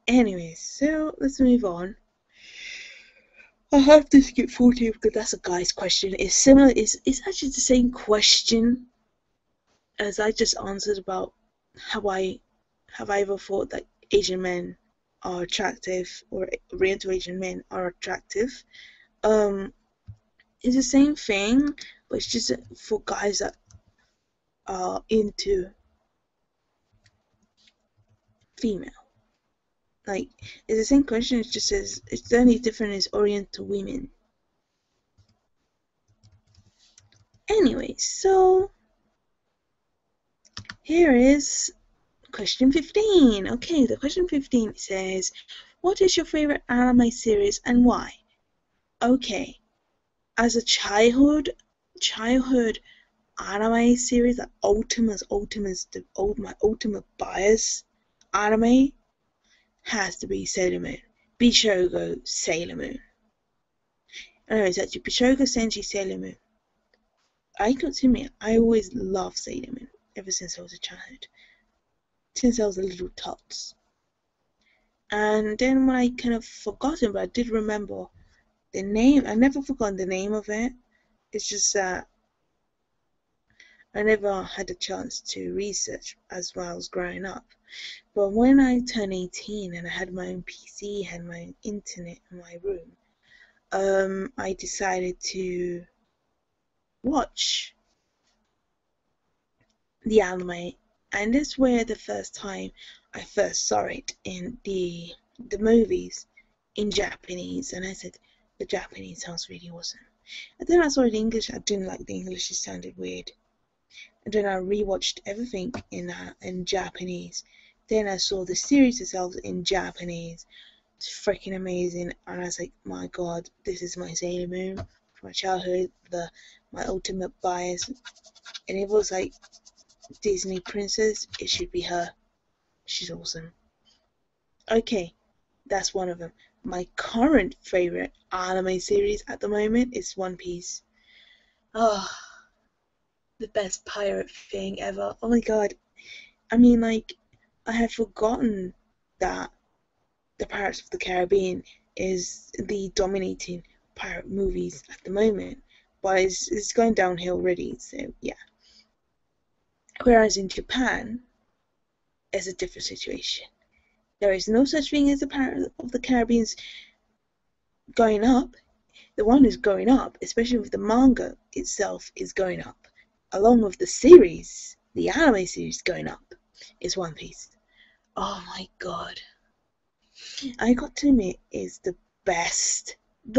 Anyways, so let's move on. I have to skip 40 because that's a guy's question. It's similar, it's actually the same question as I just answered about have I ever thought that Asian men are attractive, or Oriental Asian men are attractive. It's the same thing, but it's just for guys that are into female. Like, it's the same question, it just says it's the only difference is Oriental women. Anyway, so here is question 15. Okay, the question 15 says, what is your favorite anime series and why? Okay, as a childhood anime series, like my ultimate bias anime has to be Sailor Moon. Bishogo Sailor Moon. No, it's actually Bishogo Senshi Sailor Moon. I always loved Sailor Moon ever since I was a child. Since I was a little tot. And then when I kind of forgotten, but I did remember the name. I never forgotten the name of it. It's just that I never had a chance to research as well as I was growing up. But when I turned 18 and I had my own PC, had my own internet in my room, I decided to watch the anime, and that's where the first time I first saw it in the movies in Japanese, and I said the Japanese sounds really awesome. And then I saw it in English. I didn't like the English; it sounded weird. And then I rewatched everything in Japanese. Then I saw the series itself in Japanese. It's freaking amazing, and I was like, my god, this is my Sailor Moon from my childhood, my ultimate bias. And it was like Disney princess, it should be her. She's awesome. Okay, that's one of them. My current favorite anime series at the moment is One Piece. Oh, the best pirate thing ever. Oh my god. I mean, like, I had forgotten that the Pirates of the Caribbean is the dominating pirate movies at the moment, but it's going downhill already, so yeah. Whereas in Japan, it's a different situation. There is no such thing as the Pirates of the Caribbean going up. The one who's going up, especially with the manga itself, is going up, along with the series, the anime series going up. is One Piece. Oh my god. I got to admit, it's the best of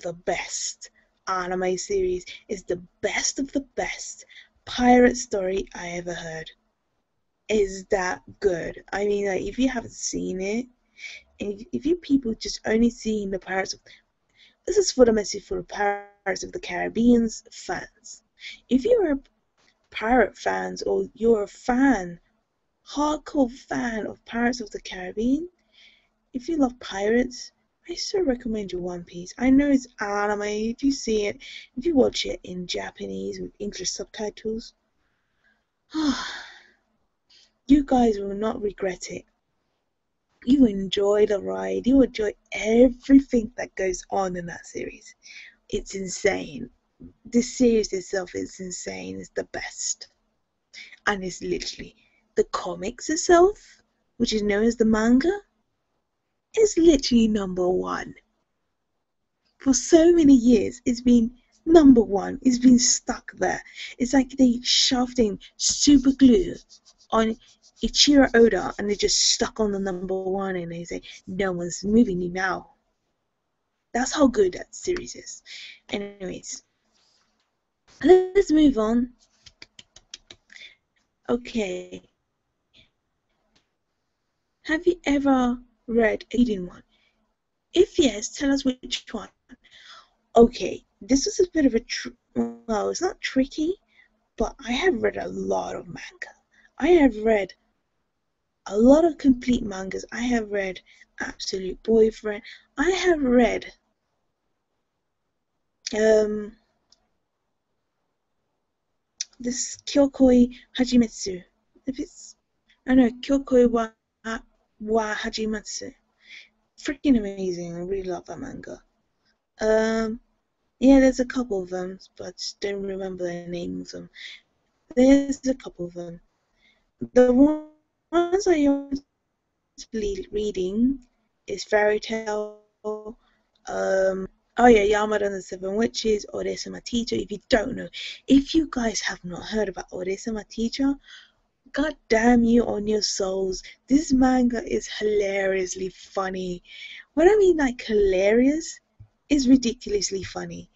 the best anime series. It's the best of the best pirate story I ever heard. Is that good? I mean, like, if you haven't seen it, and if you people just only seeing the Pirates of, this is for the message for the Pirates of the Caribbean's fans. If you're a pirate fans or you're a fan, hardcore fan of Pirates of the Caribbean, if you love pirates, I still recommend you One Piece. I know it's anime. If you see it, if you watch it in Japanese with English subtitles, you guys will not regret it. You enjoy the ride. You enjoy everything that goes on in that series. It's insane. This series itself is insane. It's the best. And it's literally the comics itself, which is known as the manga, is literally number one. For so many years, it's been number one. It's been stuck there. It's like they shoved in super glue on Ichiro Oda and they just stuck on the number one and they say, no one's moving you now. That's how good that series is. Anyways, let's move on. Okay. Have you ever read a reading one? If yes, tell us which one. Okay, this is a bit of a well, it's not tricky, but I have read a lot of manga. I have read a lot of complete mangas. I have read Absolute Boyfriend. I have read this Kyokoi Hajimetsu. If it's, I know, Kyokoi wa Hajimetsu. Freaking amazing. I really love that manga. Yeah, there's a couple of them, but I just don't remember the name of them. There's a couple of them. The ones I always reading is Fairy Tale, oh yeah, Yamada and the Seven Witches, Oresama Teacher. If you don't know, if you guys have not heard about Oresama Teacher, god damn you on your souls. This manga is hilariously funny. What I mean, like, hilarious is ridiculously funny.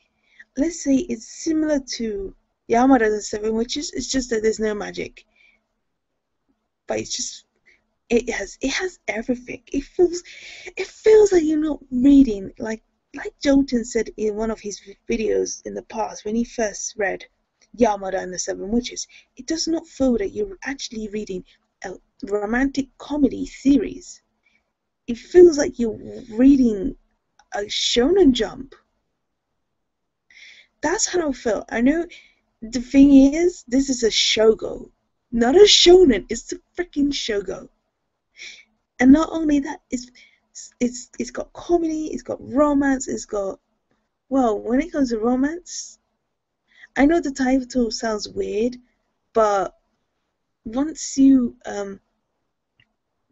Let's say it's similar to Yamada and the Seven Witches. It's just that there's no magic, but it's just it has everything. It feels like you're not reading, like Jolton said in one of his videos in the past when he first read Yamada and the Seven Witches. It does not feel that you're actually reading a romantic comedy series. It feels like you're reading a Shonen Jump. That's how I felt. I know the thing is, this is a shogo, not a shonen. It's a freaking shogo. And not only that, it's got comedy, it's got romance, it's got, well, when it comes to romance, I know the title sounds weird, but once you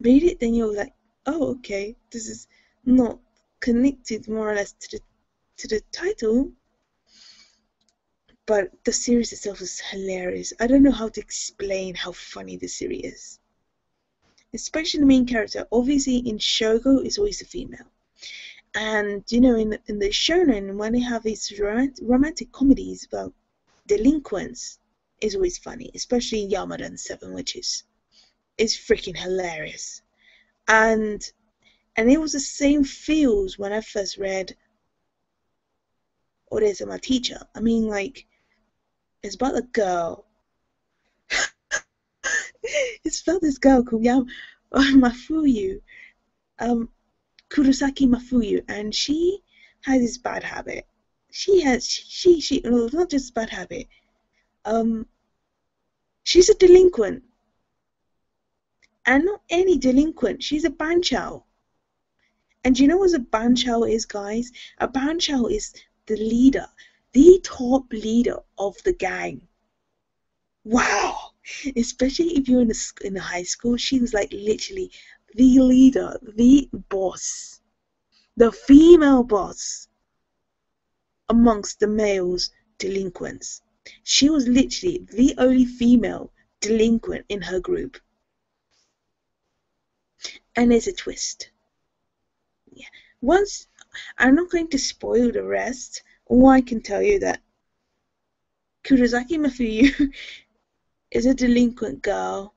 read it, then you're like, oh, okay, this is not connected more or less to the title, but the series itself is hilarious. I don't know how to explain how funny the series is. Especially the main character. Obviously, in shogo, it's always a female. And, you know, in the shonen, when they have these romantic comedies about delinquents, it's always funny. Especially in Yamada and Seven Witches. It's freaking hilarious. And it was the same feels when I first read Oresama Teacher. I mean, like, it's about a girl. It's about this girl called Mafuyu, Kurosaki Mafuyu, and she has this bad habit. She no, not just bad habit. She's a delinquent, and not any delinquent. She's a banchao. And do you know what a banchao is, guys? A banchao is the leader, the top leader of the gang. Wow! Especially if you're in a high school, she was like literally the leader, the boss, the female boss amongst the males delinquents. She was literally the only female delinquent in her group. And there's a twist. Yeah. Once, I'm not going to spoil the rest. All I can tell you that Kurosaki Mafuyu is a delinquent girl.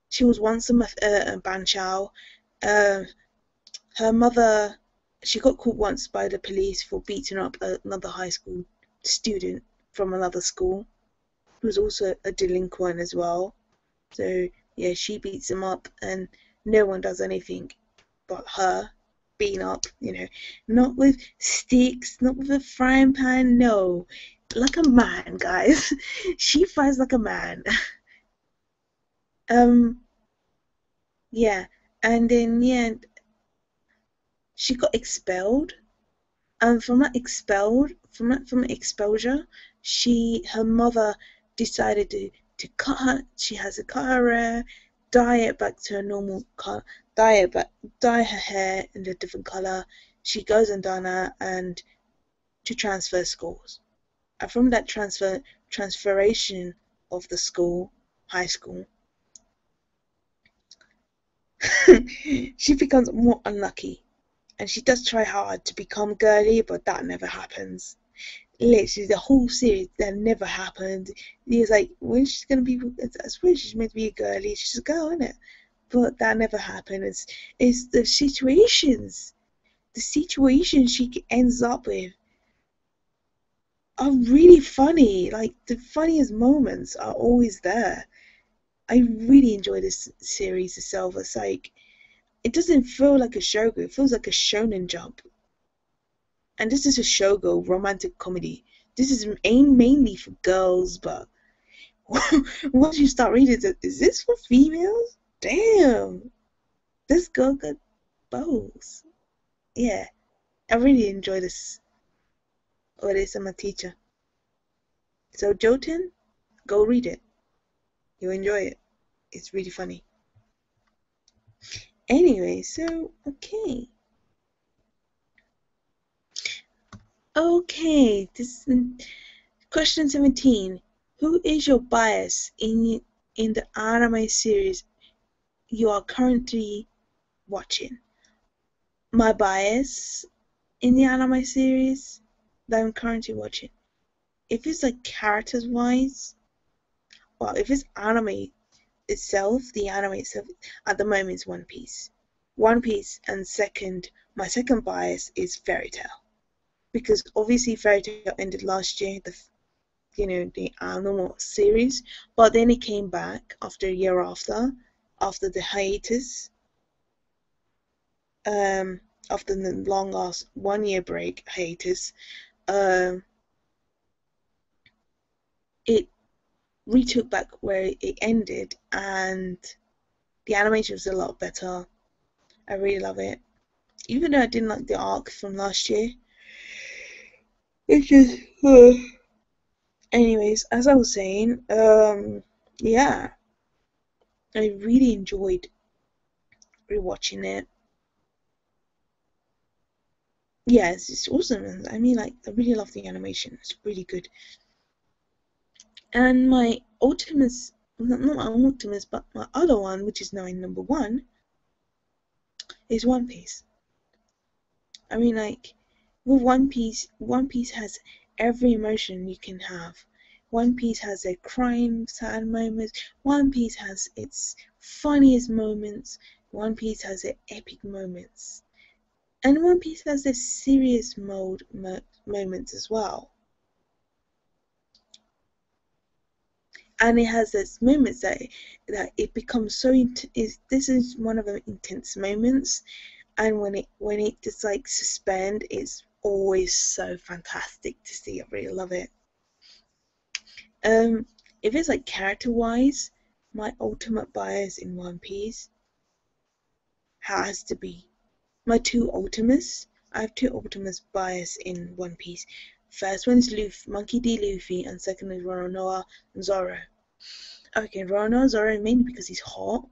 She was once a banchao. Her mother, she got caught once by the police for beating up another high school student from another school, who was also a delinquent as well. So yeah, she beats him up, and no one does anything but her beating up. Not with sticks, not with a frying pan. No, like a man, guys. She fights like a man. Yeah, and then yeah, she got expelled. And from that exposure, her mother decided to cut her. She has to cut her hair, dye it back to her normal color, dye her hair in a different color. She goes and done that, and to transfer schools. And from that transferation of the school, high school, she becomes more unlucky. And she does try hard to become girly, but that never happens. Literally, the whole series, that never happened. It's like, when she's gonna be, I swear she's meant to be a girly, she's a girl, isn't it? But that never happened. It's the situations she ends up with are really funny. Like, the funniest moments are always there. I really enjoy this series itself. It's like, it doesn't feel like a shoujo, it feels like a shonen jump. And this is a shoujo romantic comedy. This is aimed mainly for girls, but once you start reading it, is this for females? Damn, this girl got bows. Yeah, I really enjoy this. Oh, this I'm a teacher. So Jotun, go read it. You'll enjoy it. It's really funny. Anyway, so okay. Okay, this is question 17. Who is your bias in the anime series you are currently watching? My bias in the anime series that I'm currently watching. If it's like characters wise, well, if it's anime itself, the anime itself at the moment is One Piece. One Piece, and my second bias is Fairy Tail. Because obviously Fairy Tail ended last year, the normal series, but then it came back after a year after the hiatus, after the long ass 1 year break hiatus, it retook back where it ended, and the animation was a lot better. I really love it, even though I didn't like the arc from last year. It's just anyways, as I was saying, yeah, I really enjoyed rewatching it. Yeah, it's awesome. I mean, like, I really love the animation. It's really good. And my Ultimus, not my Ultimus, but my other one, which is now in number 1, is One Piece. I mean, like, with One Piece has every emotion you can have. One Piece has a crying, sad moments. One Piece has its funniest moments. One Piece has its epic moments. And One Piece has its serious moments as well. And it has those moments that it becomes so this is one of the intense moments, and when it just like suspend, it's always so fantastic to see. I really love it. If it's like character wise, my ultimate bias in One Piece has to be my two Ultimus. I have two Ultimus bias in One Piece. First one is Monkey D. Luffy, and second is Roronoa Zoro. Okay, Roronoa Zoro mainly because he's hot,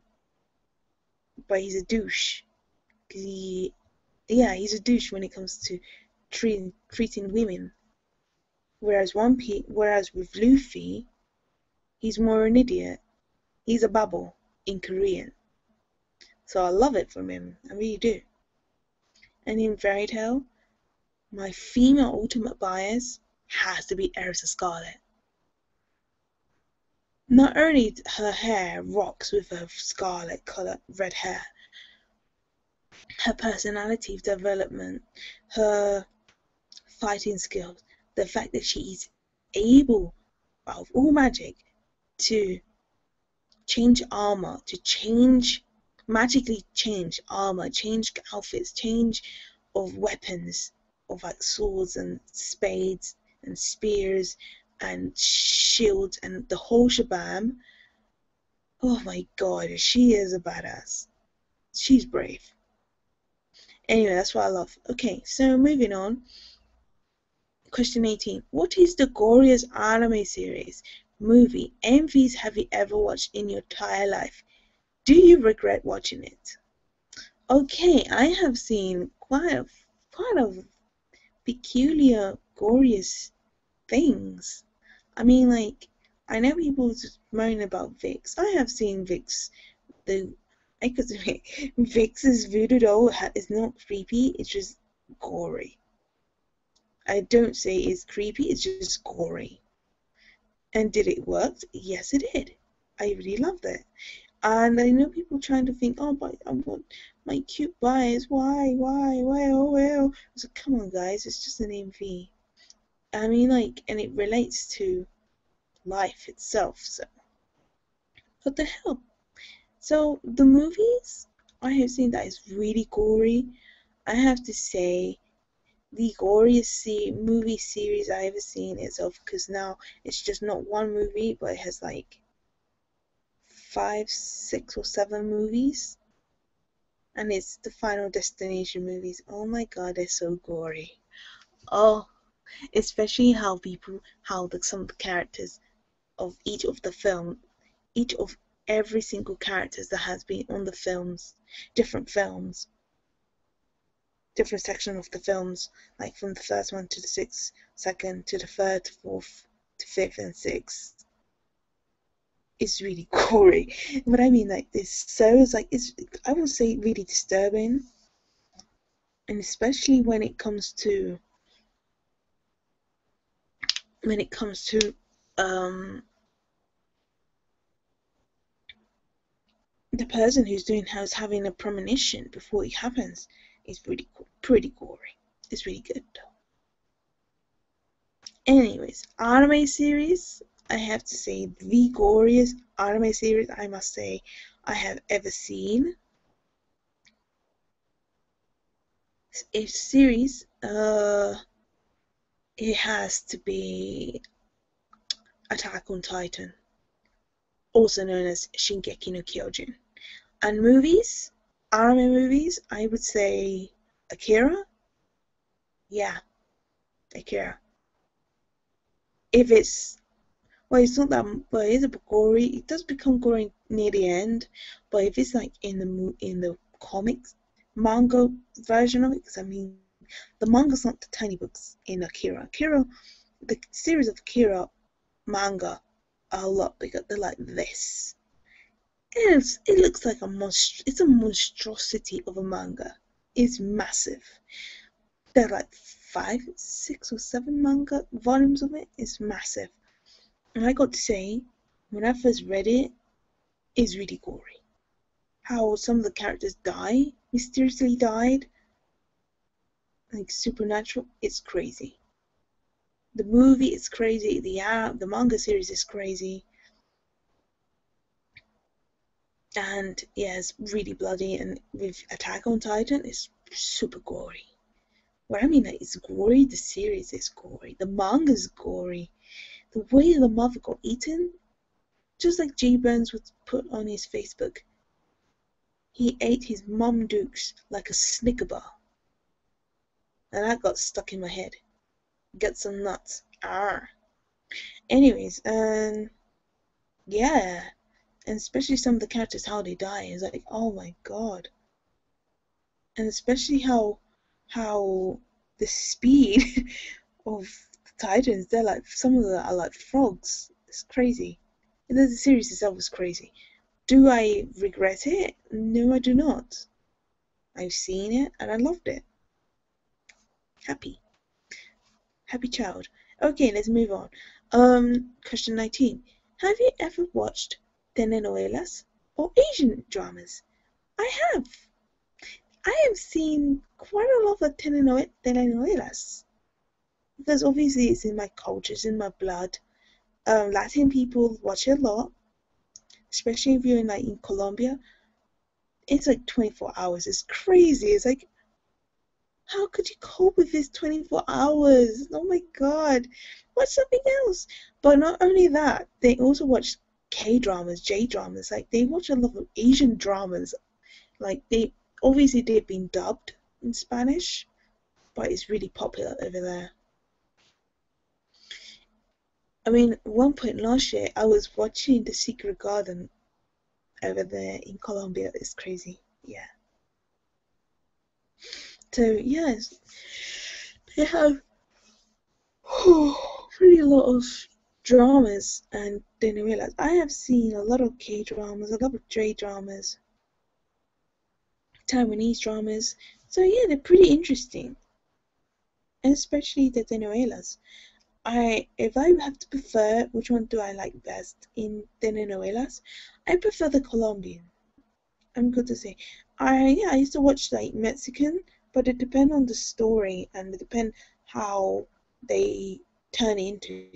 but he's a douche. He's a douche when it comes to treating women. Whereas with Luffy, he's more an idiot. He's a bubble in Korean. So I love it from him. I really do. And in Fairy Tale, my female ultimate bias has to be Elsa Scarlet. Not only her hair rocks with her scarlet color, red hair, her personality development, her fighting skills, the fact that she is able, out of all magic, to change armor, magically change armor, change outfits, change of weapons, of like swords and spades and spears and shields and the whole shabam. Oh my god, she is a badass. She's brave. Anyway, that's what I love. Okay, so moving on. Question 18. What is the goriest anime series, movie, movies have you ever watched in your entire life? Do you regret watching it? Okay, I have seen quite a peculiar, glorious things. I mean, like, I know people just moan about Vix. I have seen Vix. I could say Vix's voodoo doll is not creepy. It's just gory. I don't say it's creepy. It's just gory. And did it work? Yes, it did. I really loved it. And I know people trying to think, oh, but I want my cute bias. Why? Oh, well. I said, come on, guys. It's just an MV. I mean, like, and it relates to life itself. So, what the hell? So, the movies I have seen that is really gory. I have to say, the goriest movie series I ever seen is because now it's just not one movie, but it has like 5, 6, or 7 movies, and it's the Final Destination movies. Oh my god, they're so gory. Oh, especially how some of the characters of each of every single characters that has been on the films, different section of the films, like from the first one to the sixth, second to the third, to fourth, to fifth and sixth. It's really gory. But I mean, like, it's I would say really disturbing, and especially when it comes to the person who's having a premonition before it happens. It's pretty gory. It's really good though. Anyways, anime series, I have to say the goriest anime series I must say I have ever seen. A series, it has to be Attack on Titan, also known as Shingeki no Kyojin. And movies, anime movies, I would say Akira. Yeah, Akira. If it's it's not that, but it's a bit gory. It does become gory near the end. But if it's like in the comics, manga version of it, because I mean, the manga's not the tiny books in Akira. The series of Akira manga are a lot bigger. They're like this. It looks like it's a monstrosity of a manga. It's massive. There are like 5, 6, or 7 manga volumes of it. It's massive. And I got to say, when I first read it, it's really gory. How some of the characters mysteriously died, like supernatural, it's crazy. The movie is crazy, the manga series is crazy. And yeah, it's really bloody, and with Attack on Titan, it's super gory. What I mean, like, it's gory, the series is gory, the manga is gory. The way the mother got eaten, just like Jay Burns would put on his Facebook, he ate his mum dukes like a Snicker bar. And that got stuck in my head. Get some nuts. Anyways, yeah. And especially some of the characters, how they die, is like, oh my god. And especially how the speed of the Titans, they're like, some of them are like frogs. It's crazy. And then the series itself was crazy. Do I regret it? No, I do not. I've seen it and I loved it. Happy. Happy child. Okay, let's move on. Question 19. Have you ever watched telenovelas or Asian dramas? I have. I have seen quite a lot of telenovelas because obviously it's in my culture, it's in my blood. Latin people watch it a lot, especially if you're in Colombia. It's like 24 hours. It's crazy. It's like, how could you cope with this 24 hours? Oh my god. Watch something else. But not only that, they also watch K dramas, J dramas. Like they watch a lot of Asian dramas. Like they've been dubbed in Spanish, but it's really popular over there. I mean, at one point last year, I was watching The Secret Garden over there in Colombia. It's crazy. Yeah. So, yes, they have pretty a lot of dramas and telenovelas. I have seen a lot of K dramas, a lot of J dramas, Taiwanese dramas. So, yeah, they're pretty interesting, and especially the telenovelas. If I have to prefer which one do I like best in telenovelas, I prefer the Colombian. I'm good to say. I used to watch like Mexican, but it depends on the story and it depends how they turn into.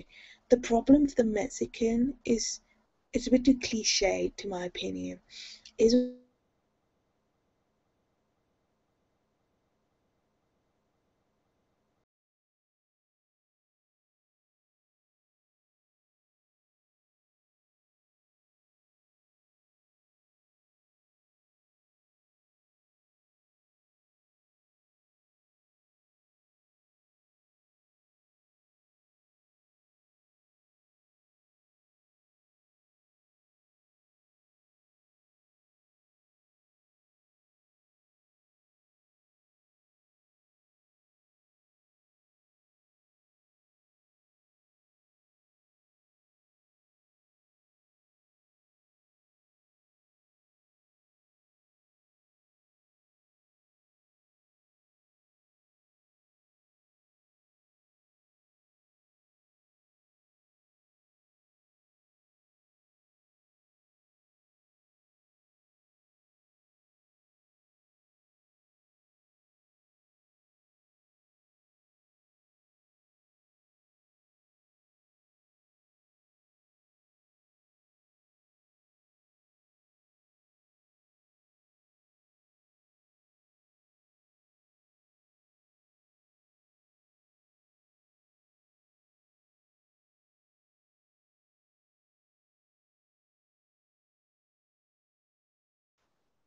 The problem with the Mexican is it's a bit too cliche to my opinion. Is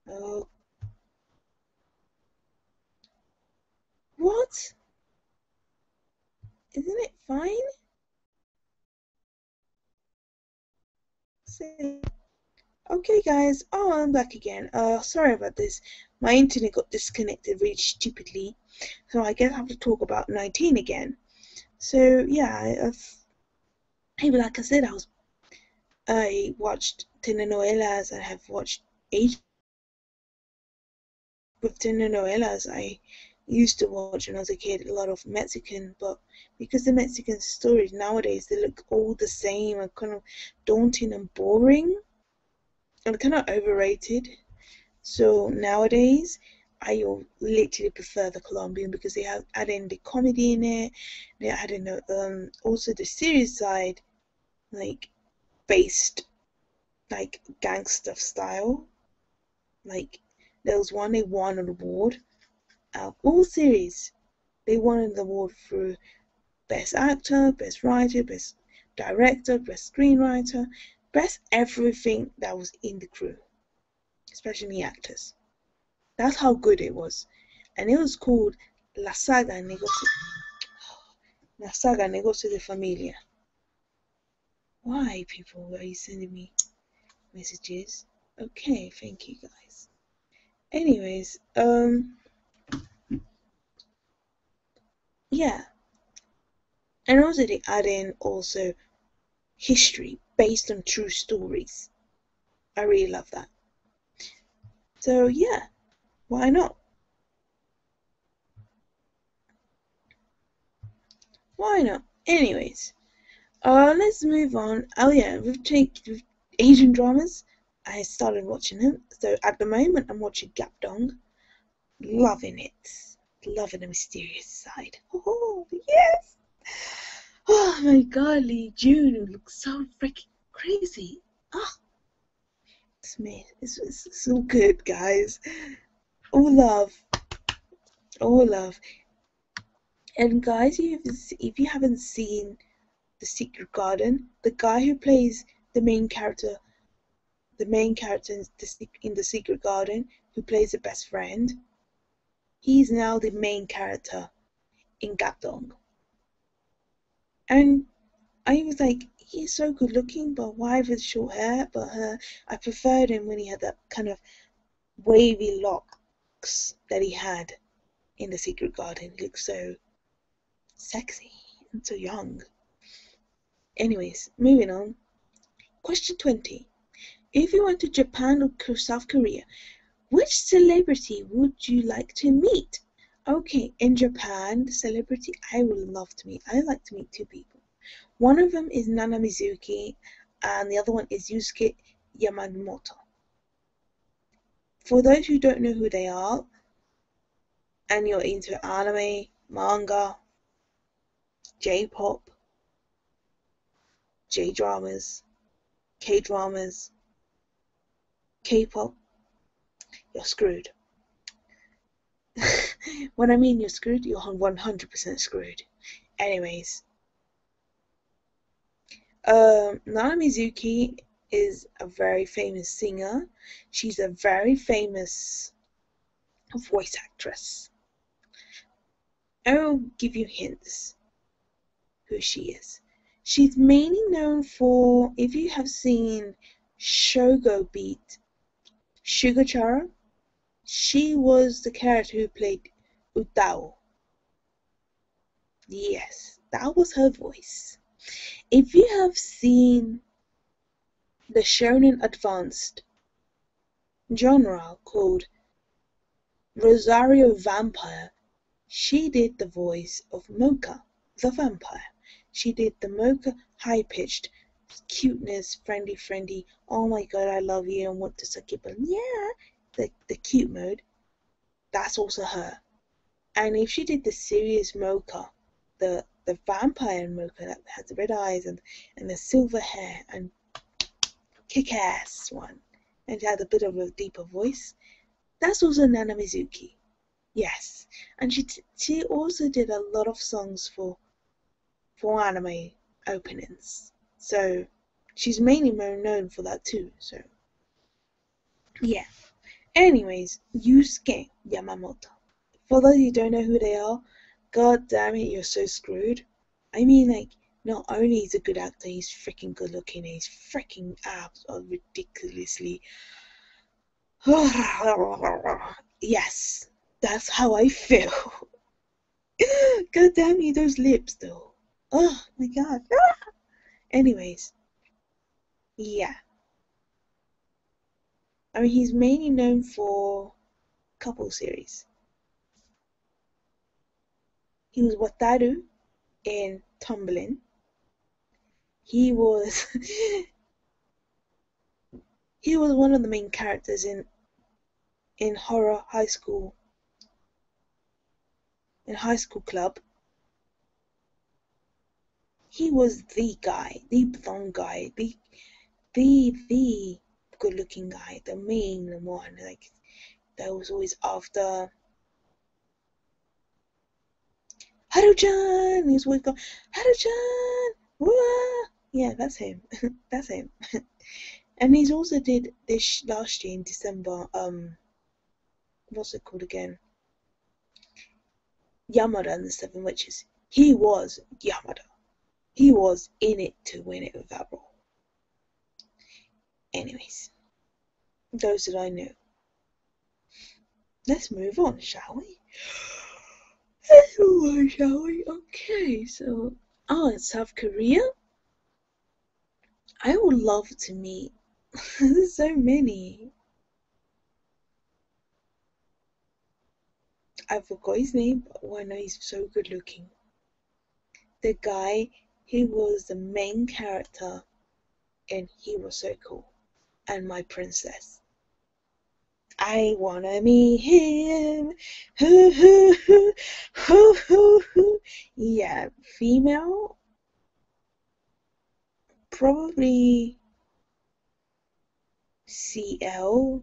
oh, what? Isn't it fine? Say, okay, guys. Oh, I'm back again. Sorry about this. My internet got disconnected really stupidly, so I guess I have to talk about 19 again. So yeah, like I said, I watched telenovelas. I have watched Asian with telenovelas. I used to watch when I was a kid a lot of Mexican, but because the Mexican stories nowadays they look all the same and kind of daunting and boring and kind of overrated. So nowadays, I literally prefer the Colombian because they have add in the comedy in it. They add in also the serious side, like based like gangster style. Like there was one they won an award. All series they won an award for best actor, best writer, best director, best screenwriter, best everything that was in the crew, especially the actors. That's how good it was, and it was called La Saga Negocio, La Saga Negocio de Familia. Why, people, are you sending me messages? Okay, thank you guys. Anyways, yeah, and also they add in also history based on true stories. I really love that. So yeah, why not? Why not? Anyways, let's move on. Oh yeah, with Asian dramas. I started watching them. So at the moment, I'm watching Gapdong. Loving it. Loving the mysterious side. Oh yes. Oh my god, Lee June looks so freaking crazy. Oh, it's so good, guys. All love, all love. And guys, if you haven't seen The Secret Garden, the guy who plays the main character, in The Secret Garden, who plays the best friend, he's now the main character in Gapdong. And I was like, he's so good looking, but why with short hair? But I preferred him when he had that kind of wavy locks that he had in The Secret Garden. He looked so sexy and so young. Anyways, moving on. Question 20. If you went to Japan or South Korea, which celebrity would you like to meet? Okay, in Japan, the celebrity I would love to meet, I like to meet two people. One of them is Nana Mizuki, and the other one is Yusuke Yamamoto. For those who don't know who they are, and you're into anime, manga, J-pop, J-dramas, K-dramas, K-pop, you're screwed. When I mean you're screwed, you're 100% screwed. Anyways, Nana Mizuki is a very famous singer. She's a very famous voice actress. I'll give you hints who she is. She's mainly known for, if you have seen Shogo Beat, Sugachara, she was the character who played Utao. Yes, that was her voice. If you have seen the Shonen Advanced genre called Rosario Vampire, she did the voice of Mocha, the vampire. She did the Mocha high-pitched cuteness, friendly, oh my god, I love you and want to suck your butt. Yeah, the cute mode. That's also her. And if she did the serious Mocha, the vampire Mocha that has the red eyes and the silver hair and kick-ass one, and had a bit of a deeper voice, that's also Nana Mizuki. Yes, and she also did a lot of songs for anime openings. So she's mainly known for that too. So yeah. Anyways, Yusuke Yamamoto. For those who don't know who they are, god damn it, you're so screwed. I mean, like, not only is he a good actor, he's freaking good looking, and his freaking abs are ridiculously. Yes, that's how I feel. God damn you, those lips though. Oh my god. Anyways, yeah. I mean, he's mainly known for couple series. He was Wataru in Tumbling. He was he was one of the main characters in horror high school club. He was the guy, the blonde guy, the good looking guy, the main one, like that was always after Haru-chan. He was always going, Haru-chan, wah! Yeah, that's him. That's him. And he's also did this last year in December. What's it called again? Yamada and the Seven Witches. He was Yamada. He was in it to win it with that role. Anyways, those that I know. Let's move on, shall we? Let's move on, shall we? Okay, so in South Korea, I would love to meet. There's so many. I forgot his name, but I know he's so good looking. The guy, he was the main character, and he was so cool. And My Princess. I wanna meet him. Hoo, hoo, hoo, hoo, hoo, hoo. Yeah, female, probably CL,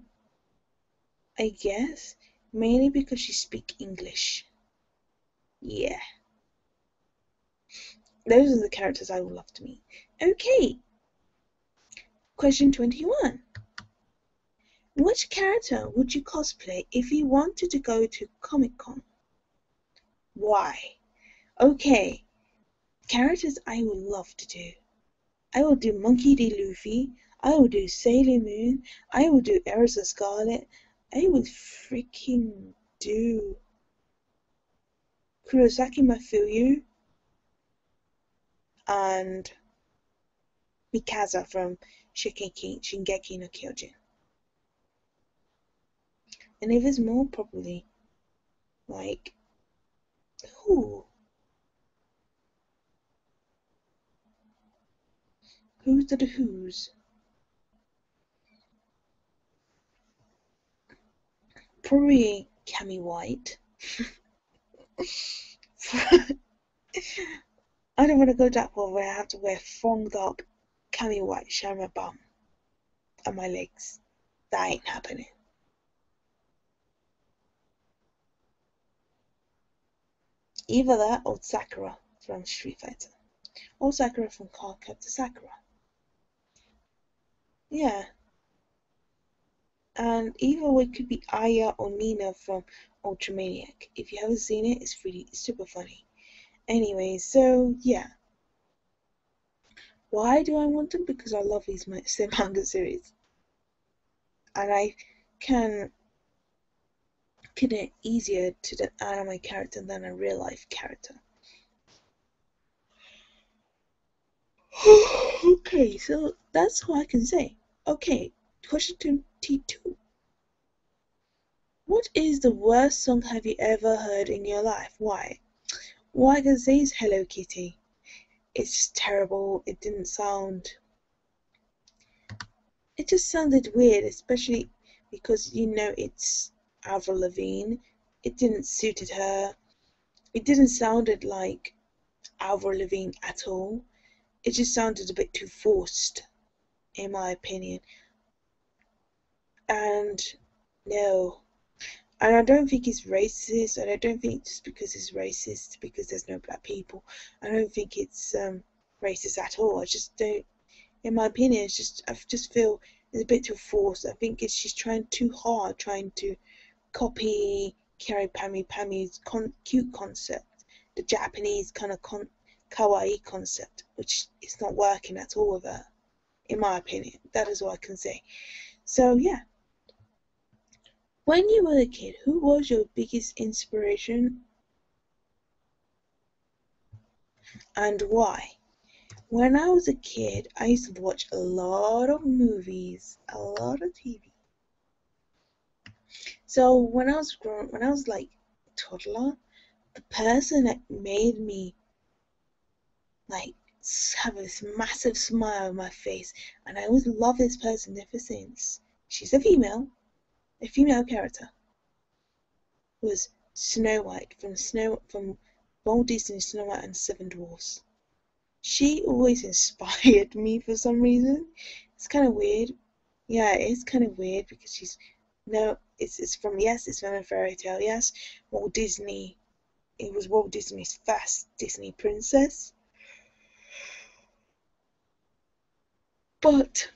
I guess, mainly because she speaks English. Yeah, those are the characters I would love to meet. Okay, question 21. Which character would you cosplay if you wanted to go to Comic Con? Why? Okay, characters I would love to do. I will do Monkey D. Luffy. I will do Sailor Moon. I will do Erza Scarlet. I would freaking do Kurosaki Mafuyu and Mikasa from Shingeki no Kyojin. And if it's more probably like who? Who's the who's? Probably Cammy White. I don't want to go that far where I have to wear thonged up Cammy White showing my bum and my legs. That ain't happening. Either that or Sakura from Street Fighter. Or Sakura from Card Captor Sakura. Yeah. And either way could be Aya or Nina from Ultramaniac. If you haven't seen it, it's really super funny. Anyway, so yeah. Why do I want them? Because I love these manga series. And I can connect easier to the anime character than a real life character. Okay, so that's what I can say. Okay, question 22. What is the worst song have you ever heard in your life? Why? What I can say is Hello Kitty. It's just terrible. It just sounded weird, especially because it's Avril Lavigne. It didn't suited her. It didn't sounded like Avril Lavigne at all. It just sounded a bit too forced, in my opinion. And no, and I don't think it's racist, and I don't think just because it's racist because there's no black people, I don't think it's racist at all. I just don't. In my opinion, I just feel it's a bit too forced. I think she's trying too hard, trying to copy Carrie Pammy's cute concept, the Japanese kind of kawaii concept, which is not working at all with her. In my opinion, that is what I can say. So yeah. When you were a kid, who was your biggest inspiration and why? When I was a kid, I used to watch a lot of movies, a lot of TV. So when I was like a toddler, the person that made me like have this massive smile on my face, and I always love this person ever since. She's a female character. Was Snow White from Walt Disney's Snow White and Seven Dwarfs. She always inspired me for some reason. It's kind of weird. Yeah, it's kind of weird because it's from a fairy tale. Yes, Walt Disney. It was Walt Disney's first Disney princess. But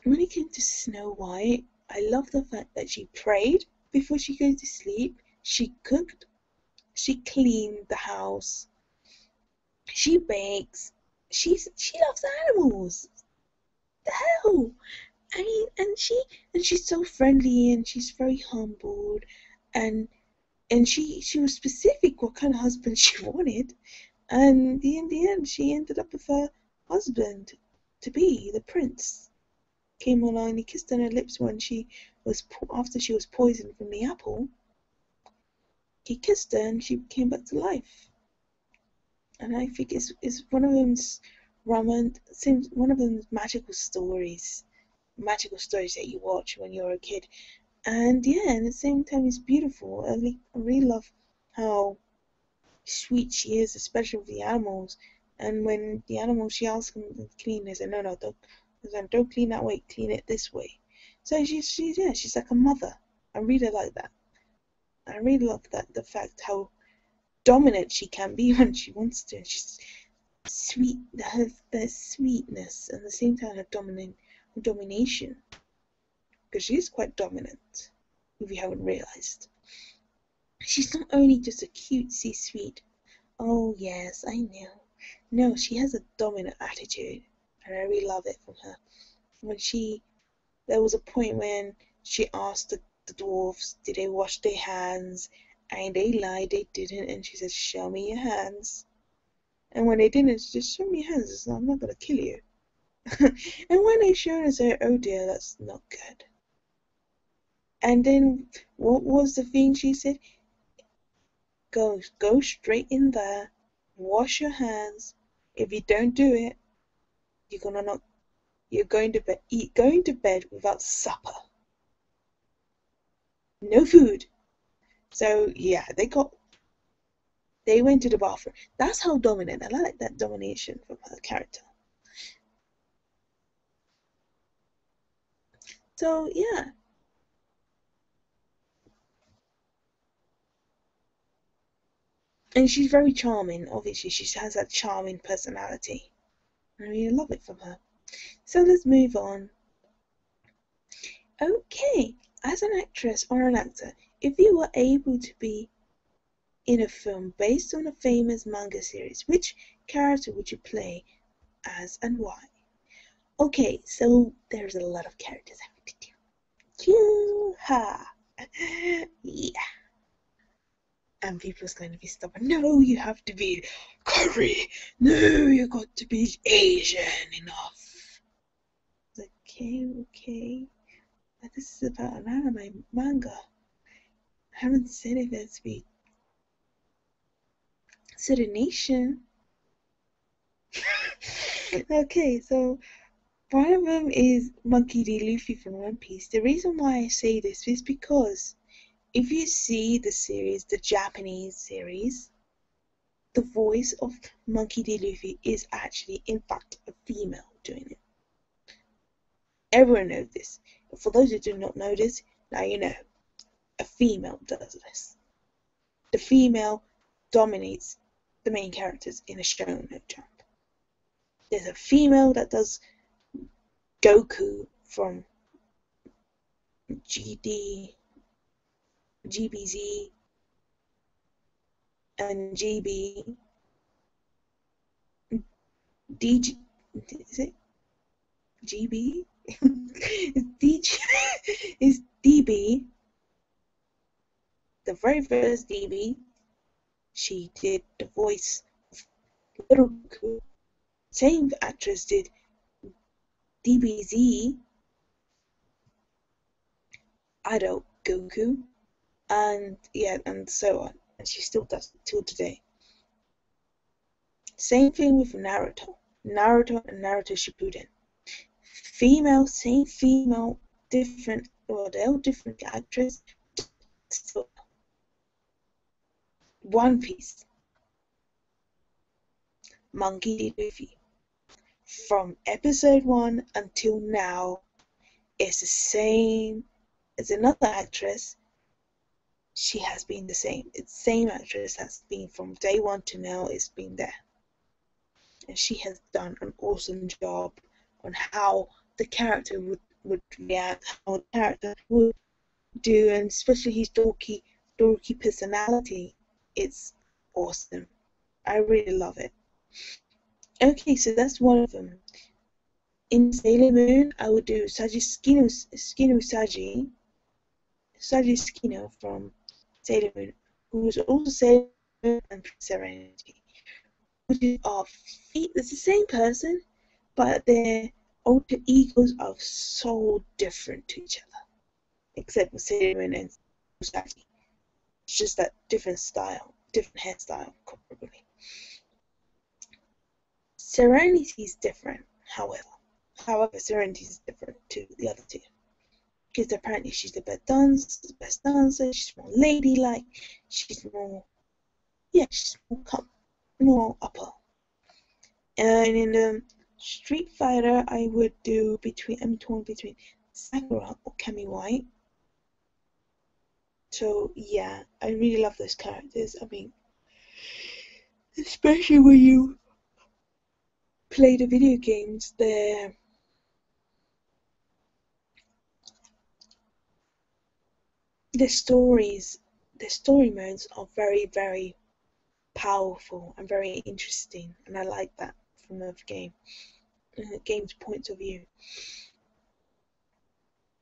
when it came to Snow White, I love the fact that she prayed before she goes to sleep. She cooked. She cleaned the house. She bakes. She loves animals. The hell! I mean, and she's so friendly and she's very humbled, and she was specific what kind of husband she wanted, and in the end she ended up with her husband to be the prince. came along. He kissed on her lips when after she was poisoned from the apple. He kissed her and she came back to life. And I think it's one of them's one of them's magical stories that you watch when you're a kid. And yeah, at the same time, it's beautiful. I really love how sweet she is, especially with the animals. And when the animals, she asks them to clean, they say, no, don't clean that way, clean it this way. So she's like a mother. I really like that. I really love that, the fact how dominant she can be when she wants to. She's sweet, her sweetness, and at the same time her domination. Because she is quite dominant, if you haven't realised. She's not only just a cutesy sweet, oh yes, I know. No, she has a dominant attitude, and I really love it from her. There was a point when she asked the dwarfs, did they wash their hands? And they lied, they didn't, and she said, show me your hands. And when they didn't, she just show me your hands, so I'm not gonna kill you. And when they showed her, said, oh dear, that's not good. And then, what was the thing she said? Go straight in there, wash your hands. If you don't do it, you're going to bed without supper. No food. So yeah, they went to the bathroom. That's how dominant. I like that domination from her character. So yeah. And she's very charming, obviously. She has that charming personality. I really love it from her. So let's move on. Okay, as an actress or an actor, if you were able to be in a film based on a famous manga series, which character would you play as and why? Okay, so there's a lot of characters I have to do. Yoo-ha! Yeah. And people's going to be stubborn. No, you have to be curry. No, you got to be Asian enough. Okay. But this is about an anime manga. I haven't said it has to be certain nation. Okay, so one of them is Monkey D. Luffy from One Piece. The reason why I say this is because if you see the series, the Japanese series, the voice of Monkey D. Luffy is actually, in fact, a female doing it. Everyone knows this. For those who do not know this, now you know. A female does this. The female dominates the main characters in a show, no jump. There's a female that does Goku from GBZ, and DG, is it GB? Is DB, the very first DB. She did the voice of Little Goku. Same actress did DBZ, Adult Goku, and so on. And she still does it till today. Same thing with Naruto and Naruto Shippuden. Same female, different, well, they're all different actors. Still, One Piece, Monkey D. Luffy. From episode 1 until now, it's the same as another actress. She has been the same. It's the same actress has been from day 1 to now. It's been there. And she has done an awesome job on how the character would react, how the character would do, and especially his dorky personality. It's awesome. I really love it. Okay, so that's one of them. In Sailor Moon, I would do Skino from Sailor Moon, who was also Sailor Moon and Serenity. Which is it's the same person, but they're alter egos are so different to each other, except for Siren and Usagi. It's just that different style, different hairstyle, probably. Serenity is different, however. Serenity is different to the other two. Because apparently she's the best dancer, she's more ladylike, she's more, she's more upper. And in the Street Fighter, I'm torn between Sakura or Cammy White. So yeah, I really love those characters. I mean, especially when you play the video games, the story modes are very, very powerful and very interesting, and I like that from the game's point of view.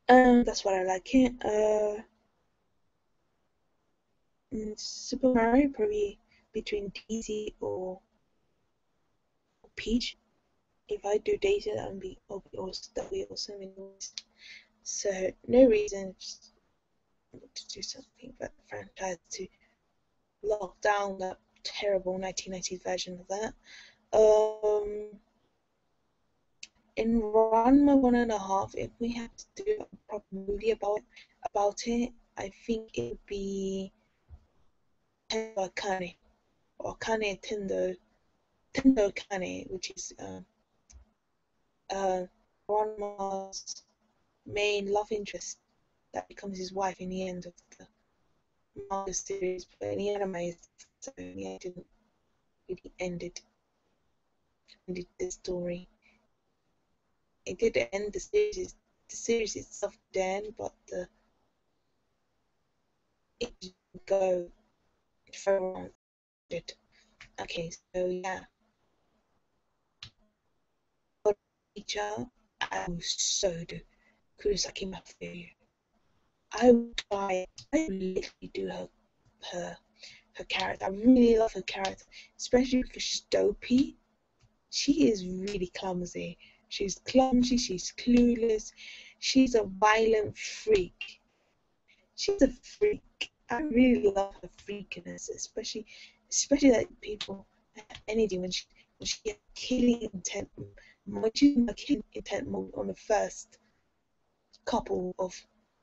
That's what I like it. Super Mario, probably between Daisy or Peach. If I do Daisy, that'll be awesome. Anyways. So no reason to do something but the franchise to lock down that terrible 1990s version of that. In Ranma 1.5, if we had to do a proper movie about it, I think it would be Tendo Kane, or Kane Tendo Kane, which is Ranma's main love interest that becomes his wife in the end of the manga series, but in the anime, so yeah, it didn't really ended the story. It did end the series itself then, but it didn't go further on. Okay, so yeah. For teacher, I will so do Kurosaki Mafuyu. I would try, I would literally do her character. I really love her character, especially because she's dopey. She is really clumsy. She's clumsy, she's clueless, she's a violent freak. She's a freak. I really love her freakiness, especially that people anything when she has killing intent, when she's in a killing intent mode on the first couple of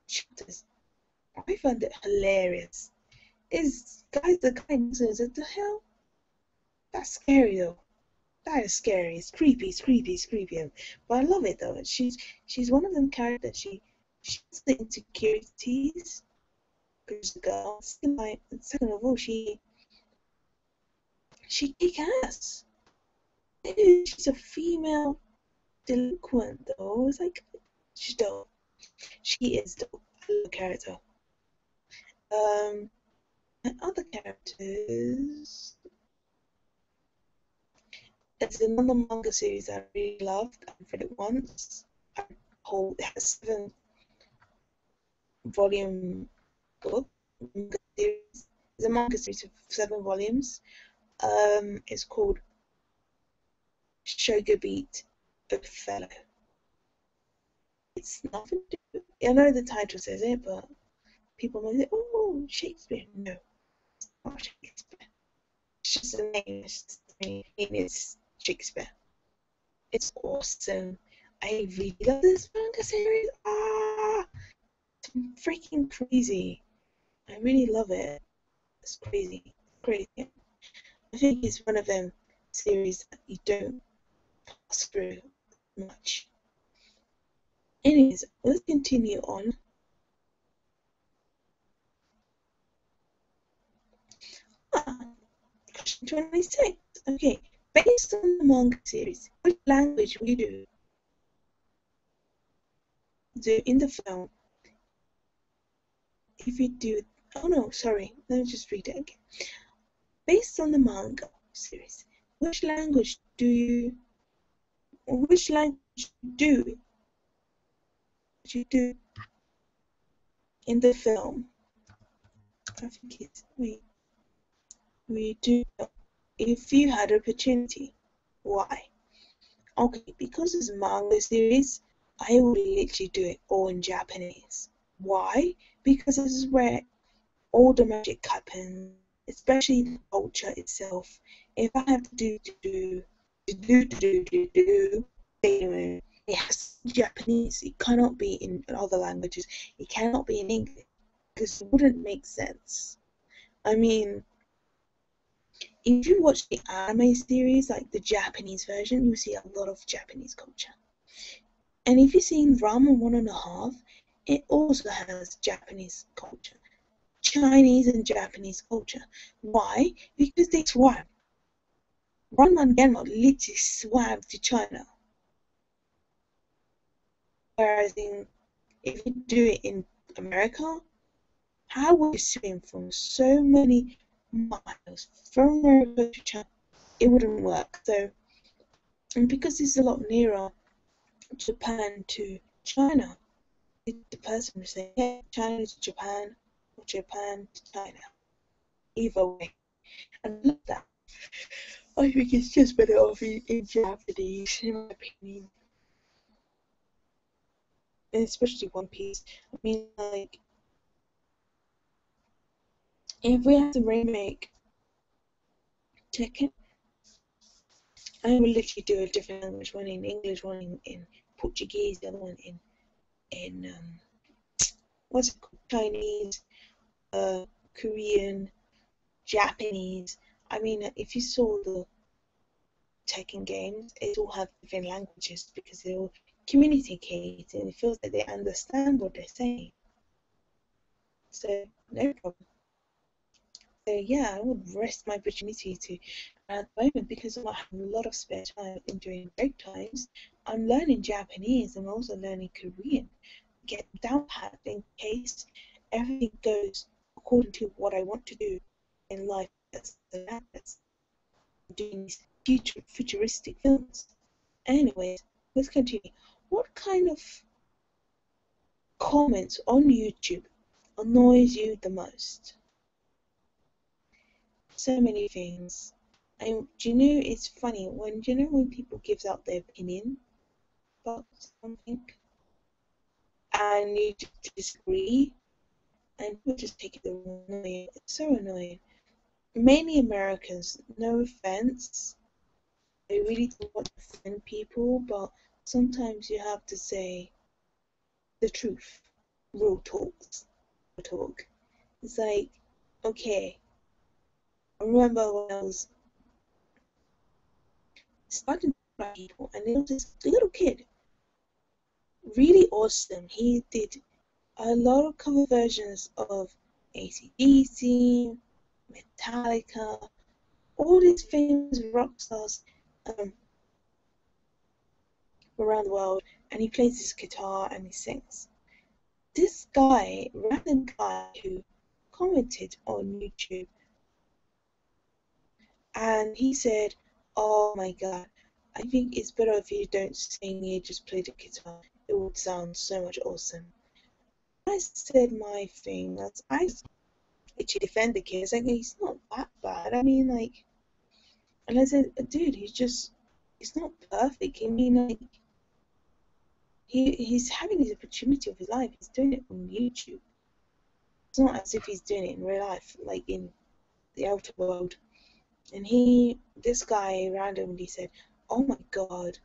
chapters. I found it hilarious. The guy says, what the hell? That's scary though. That is scary. It's creepy. But I love it though. She's one of them characters. She has the insecurities. Because the girl, second of all, she kick ass. She's a female delinquent though. It's like she's dope. She is dope. I love the character. And other characters. There's another manga series I really loved. I've read it once. It has 7-volume book manga series. It's a manga series of 7 volumes. It's called Sugar Beat Bookfellow. It's nothing to do. I know the title says it, but people might say, "Oh, Shakespeare." No, it's not Shakespeare. It's just a name. It's Shakespeare. It's awesome. I really love this manga series. It's freaking crazy. I really love it. It's crazy. I think it's one of them series that you don't pass through much. Anyways, let's continue on. Question 26. Okay, based on the manga series, which language will you do in the film? If you do, oh no, sorry, let me just read it again. Based on the manga series, which language do you in the film? I think it's we do if you had opportunity. Why? Okay, because it's a manga series, I would literally do it all in Japanese. Why? Because this is where all the magic happens, especially the culture itself. If I have to do, anyway, it has to be Japanese. It cannot be in other languages. It cannot be in English because it wouldn't make sense. I mean, if you watch the anime series, like the Japanese version, you see a lot of Japanese culture. And if you've seen Ramen 1.5, it also has Japanese culture. Chinese and Japanese culture. Why? Because they swam. Ranma and Genma literally swam to China. Whereas if you do it in America, how would you swim from so many miles from America to China? It wouldn't work. So, and because it's a lot nearer Japan to China, the person would say, yeah, China to Japan or Japan to China. Either way. I love that. I think it's just better off in Japanese, in my opinion. And especially One Piece. I mean, like, if we had to remake Tekken, I would literally do a different language, one in English, one in Portuguese, the other one in what's it called? Chinese, Korean, Japanese. I mean, if you saw the Tekken games, it all have different languages because they all communicate and it feels like they understand what they're saying. So no problem. So yeah, I would rest my opportunity to at the moment because I have a lot of spare time during break times. I'm learning Japanese. I'm also learning Korean. Get down pat in case everything goes according to what I want to do in life. That's doing these futuristic films. Anyways, let's continue. What kind of comments on YouTube annoys you the most? So many things. And do you know it's funny when people gives out their opinion about something and you just disagree and people just take it the wrong way. It's so annoying. Mainly Americans, no offense. I really don't want to offend people, but sometimes you have to say the truth. Real talks. Real talk. It's like, okay, I remember when I was starting to talk to people and there was this little kid, really awesome. He did a lot of cover versions of AC/DC, Metallica, all these famous rock stars um, around the world, and he plays his guitar and he sings. This guy, random guy who commented on YouTube, and he said, "Oh my God, I think it's better if you don't sing, you just play the guitar. It would sound so much awesome." I said my thing. I actually defend the kid. It's like he's not that bad. I mean, like, and I said, dude, he's not perfect. I mean, like, he's having his opportunity of his life. He's doing it on YouTube. It's not as if he's doing it in real life, like in the outer world. And this guy randomly said, "Oh my God,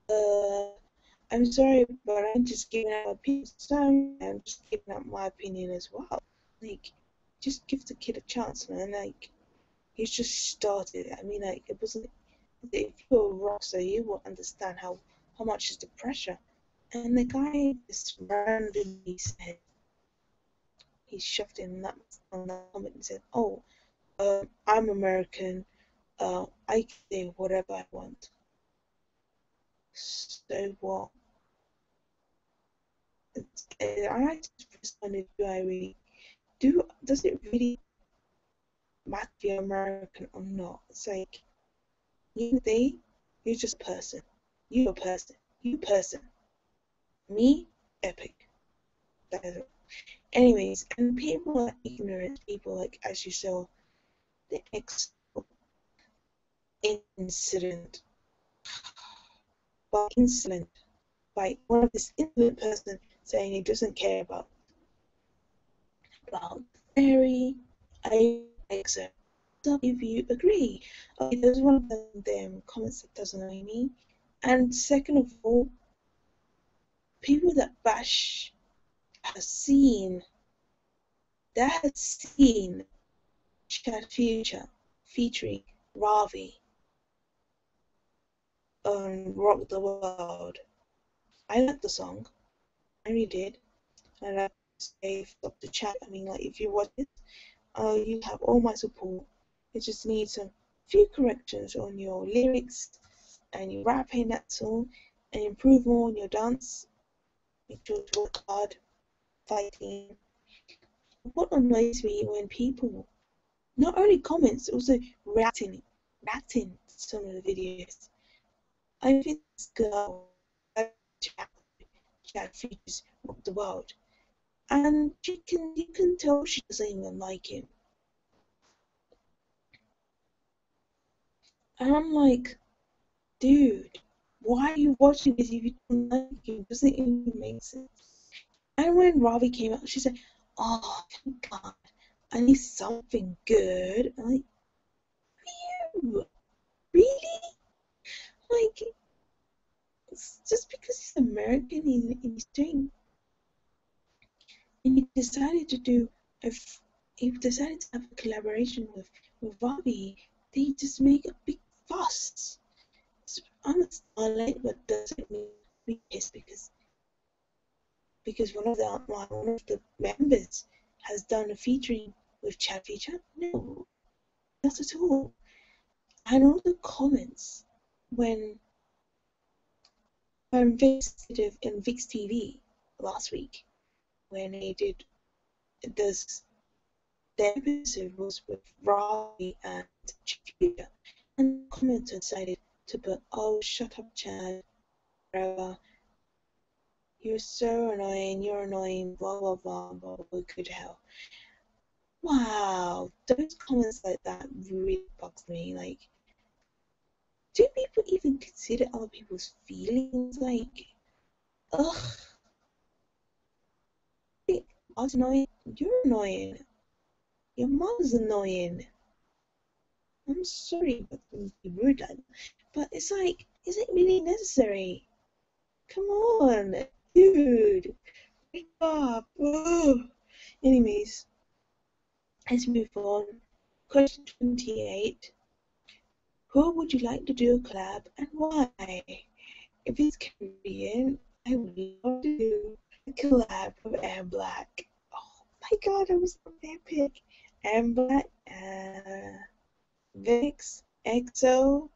uh, I'm sorry, but I'm just giving out my opinion. So I'm just giving out my opinion as well. Like, just give the kid a chance, man. Like, he's just started. I mean, like, it wasn't. If you're a rock star, you will understand how much is the pressure." And the guy just randomly said, he shoved in that on that comment and said, "Oh, I'm American. I can say whatever I want." So what? I just responded, "Do I really do? Does it really matter if you're American or not?" It's like, you're just a person. You're a person. You person. Me, epic. That is it. Anyways, and people are ignorant. People like, as you saw, the incident. by one of this insolent person saying he doesn't care about fairy excerpt. So if you agree, okay, there's one of them comments that doesn't annoy me. And second of all, people that bash has seen Chad Future featuring Ravi on Rock the World. I like the song. I really did. And I say stop the chat. I mean, like, if you watch it, you have all my support. You just need some few corrections on your lyrics and your rapping, that's all, and improve more on your dance. Make sure to work hard, fighting. What annoys me when people not only comments, also reacting to some of the videos. I think this girl, Chad features Rock the World, and you can tell she doesn't even like him. And I'm like, dude, why are you watching this if you don't like him? It doesn't even make sense. And when Ravi came out, she said, "Oh, thank God, I need something good." I'm like, you really? Like, just because he's American and he's doing, and he decided to have a collaboration with Ravi, they just make a big fuss. I'm a starlight, but doesn't mean be pissed because one of the members has done a featuring with Chad Feature. No, not at all. And all the comments when in Vix TV last week when they did this, the episode was with Ravi and Chad, and the commenter decided to put, "Oh, shut up, Chad, forever. You're so annoying, blah blah blah blah blah, good hell." Wow, those comments like that really bugs me. Like, do people even consider other people's feelings? Like, ugh. I was annoying. You're annoying. Your mom's annoying. I'm sorry about being rude, but it's like, is it really necessary? Come on, dude. Wake up. Ugh. Anyways, let's move on. Question 28. Who would you like to do a collab and why? If it's Korean, I would love to do a collab with Am Black. Oh my god, it was so epic. Am Black, Vix, EXO,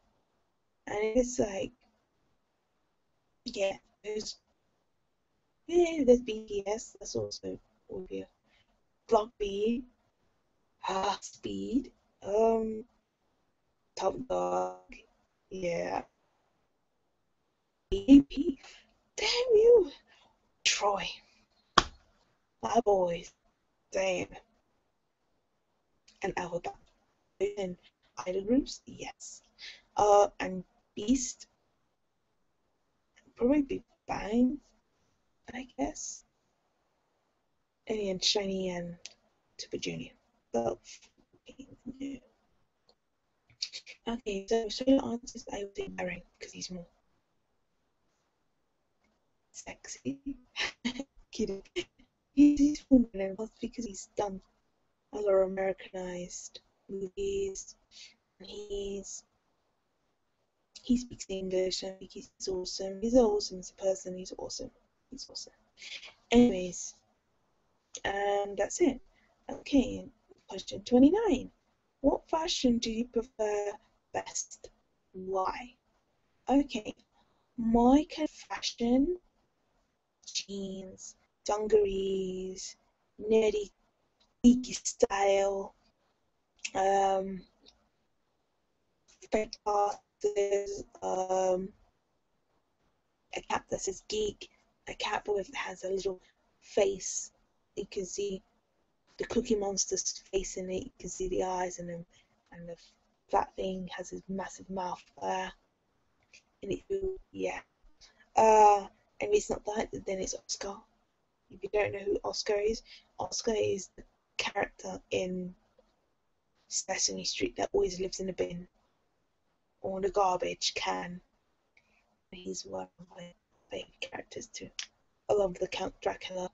and it's like, yeah, there's BTS, that's also would be a Block B, Speed, Top Dog, yeah, EP, damn you, Troy, my boys, damn, and Alphabet, and idol groups, yes, and Beast, probably Big Bang, I guess, and Shiny and Super Junior, but no. Okay, so solo artist, I would say Baron because he's more sexy. Kidding. He's more known because he's done a lot of Americanized movies. And he speaks English. I think he's awesome. He's awesome as a person. He's awesome. He's awesome. Anyways, that's it. Okay, question 29. What fashion do you prefer best? Why? Okay, my kind of fashion, jeans, dungarees, nerdy, geeky style, fake glasses, a cap that says geek, a cap with has a little face. You can see the Cookie Monster's face in it. You can see the eyes and the flat thing has his massive mouth there. And it, yeah, And if it's not that, then it's Oscar. If you don't know who Oscar is the character in Sesame Street that always lives in a bin or in a garbage can. He's one of my favourite characters too. Along with the Count Dracula,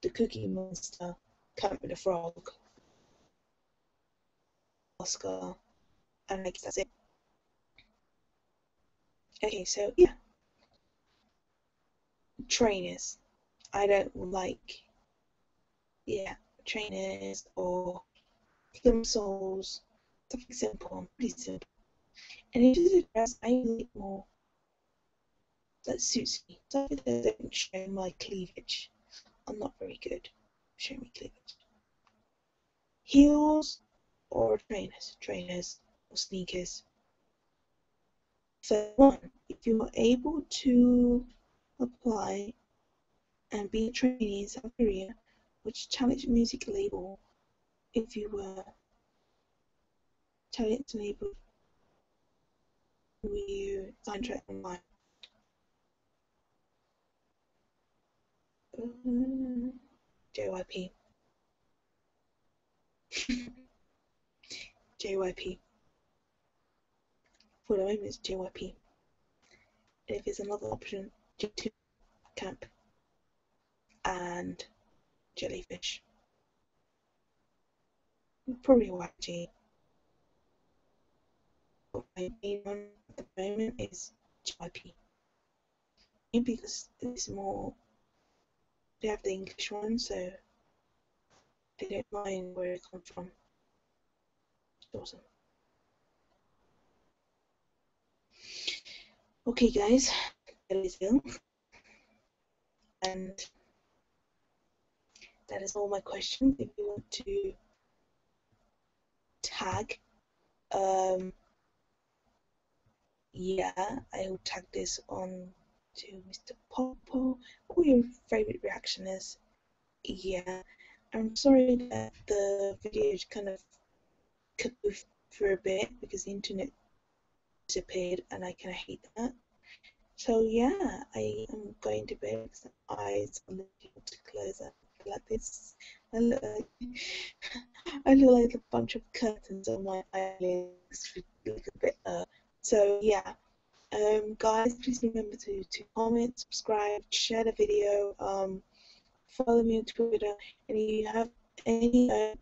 the Cookie Monster, Kermit the Frog, Oscar, and I guess that's it. Okay, so yeah. Trainers. I don't like, trainers or film souls. Something simple, pretty simple. And if it's a dress, I like more that suits me. Something that don't show my cleavage. I'm not very good showing my cleavage. Heels or trainers or sneakers. So one, if you are able to apply and be a trainee in South Korea, which challenge music label, if you were talent label, will you contract online? JYP. JYP. For the moment, it's JYP. And if there's another option, J2 Camp and Jellyfish. Probably YG. But my main one at the moment is JYP. Maybe because it's more, they have the English one, so they don't mind where it comes from. It's awesome. Okay, guys, that is it. And that is all my questions. If you want to tag, I will tag this on to Mr. Popo, or your favorite reaction is. I'm sorry that the video kind of cut off for a bit because the internet disappeared and I kind of hate that. So I am going to bed because my eyes are looking to close up like this. I look like a bunch of curtains on my eyelids, look a bit. So guys, please remember to comment, subscribe, share the video, follow me on Twitter, and if you have anything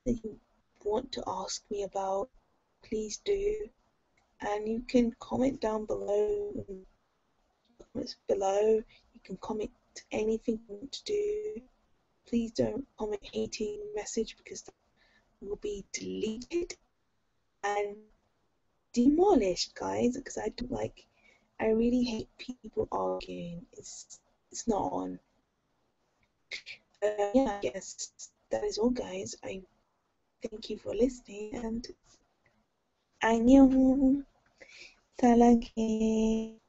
you want to ask me about, please do. And you can comment down below. Comments below. You can comment anything you want to do. Please don't comment hating message because that will be deleted and demolished, guys. Because I really hate people arguing. It's not on. I guess that is all, guys. I thank you for listening and annyeong. 사랑해.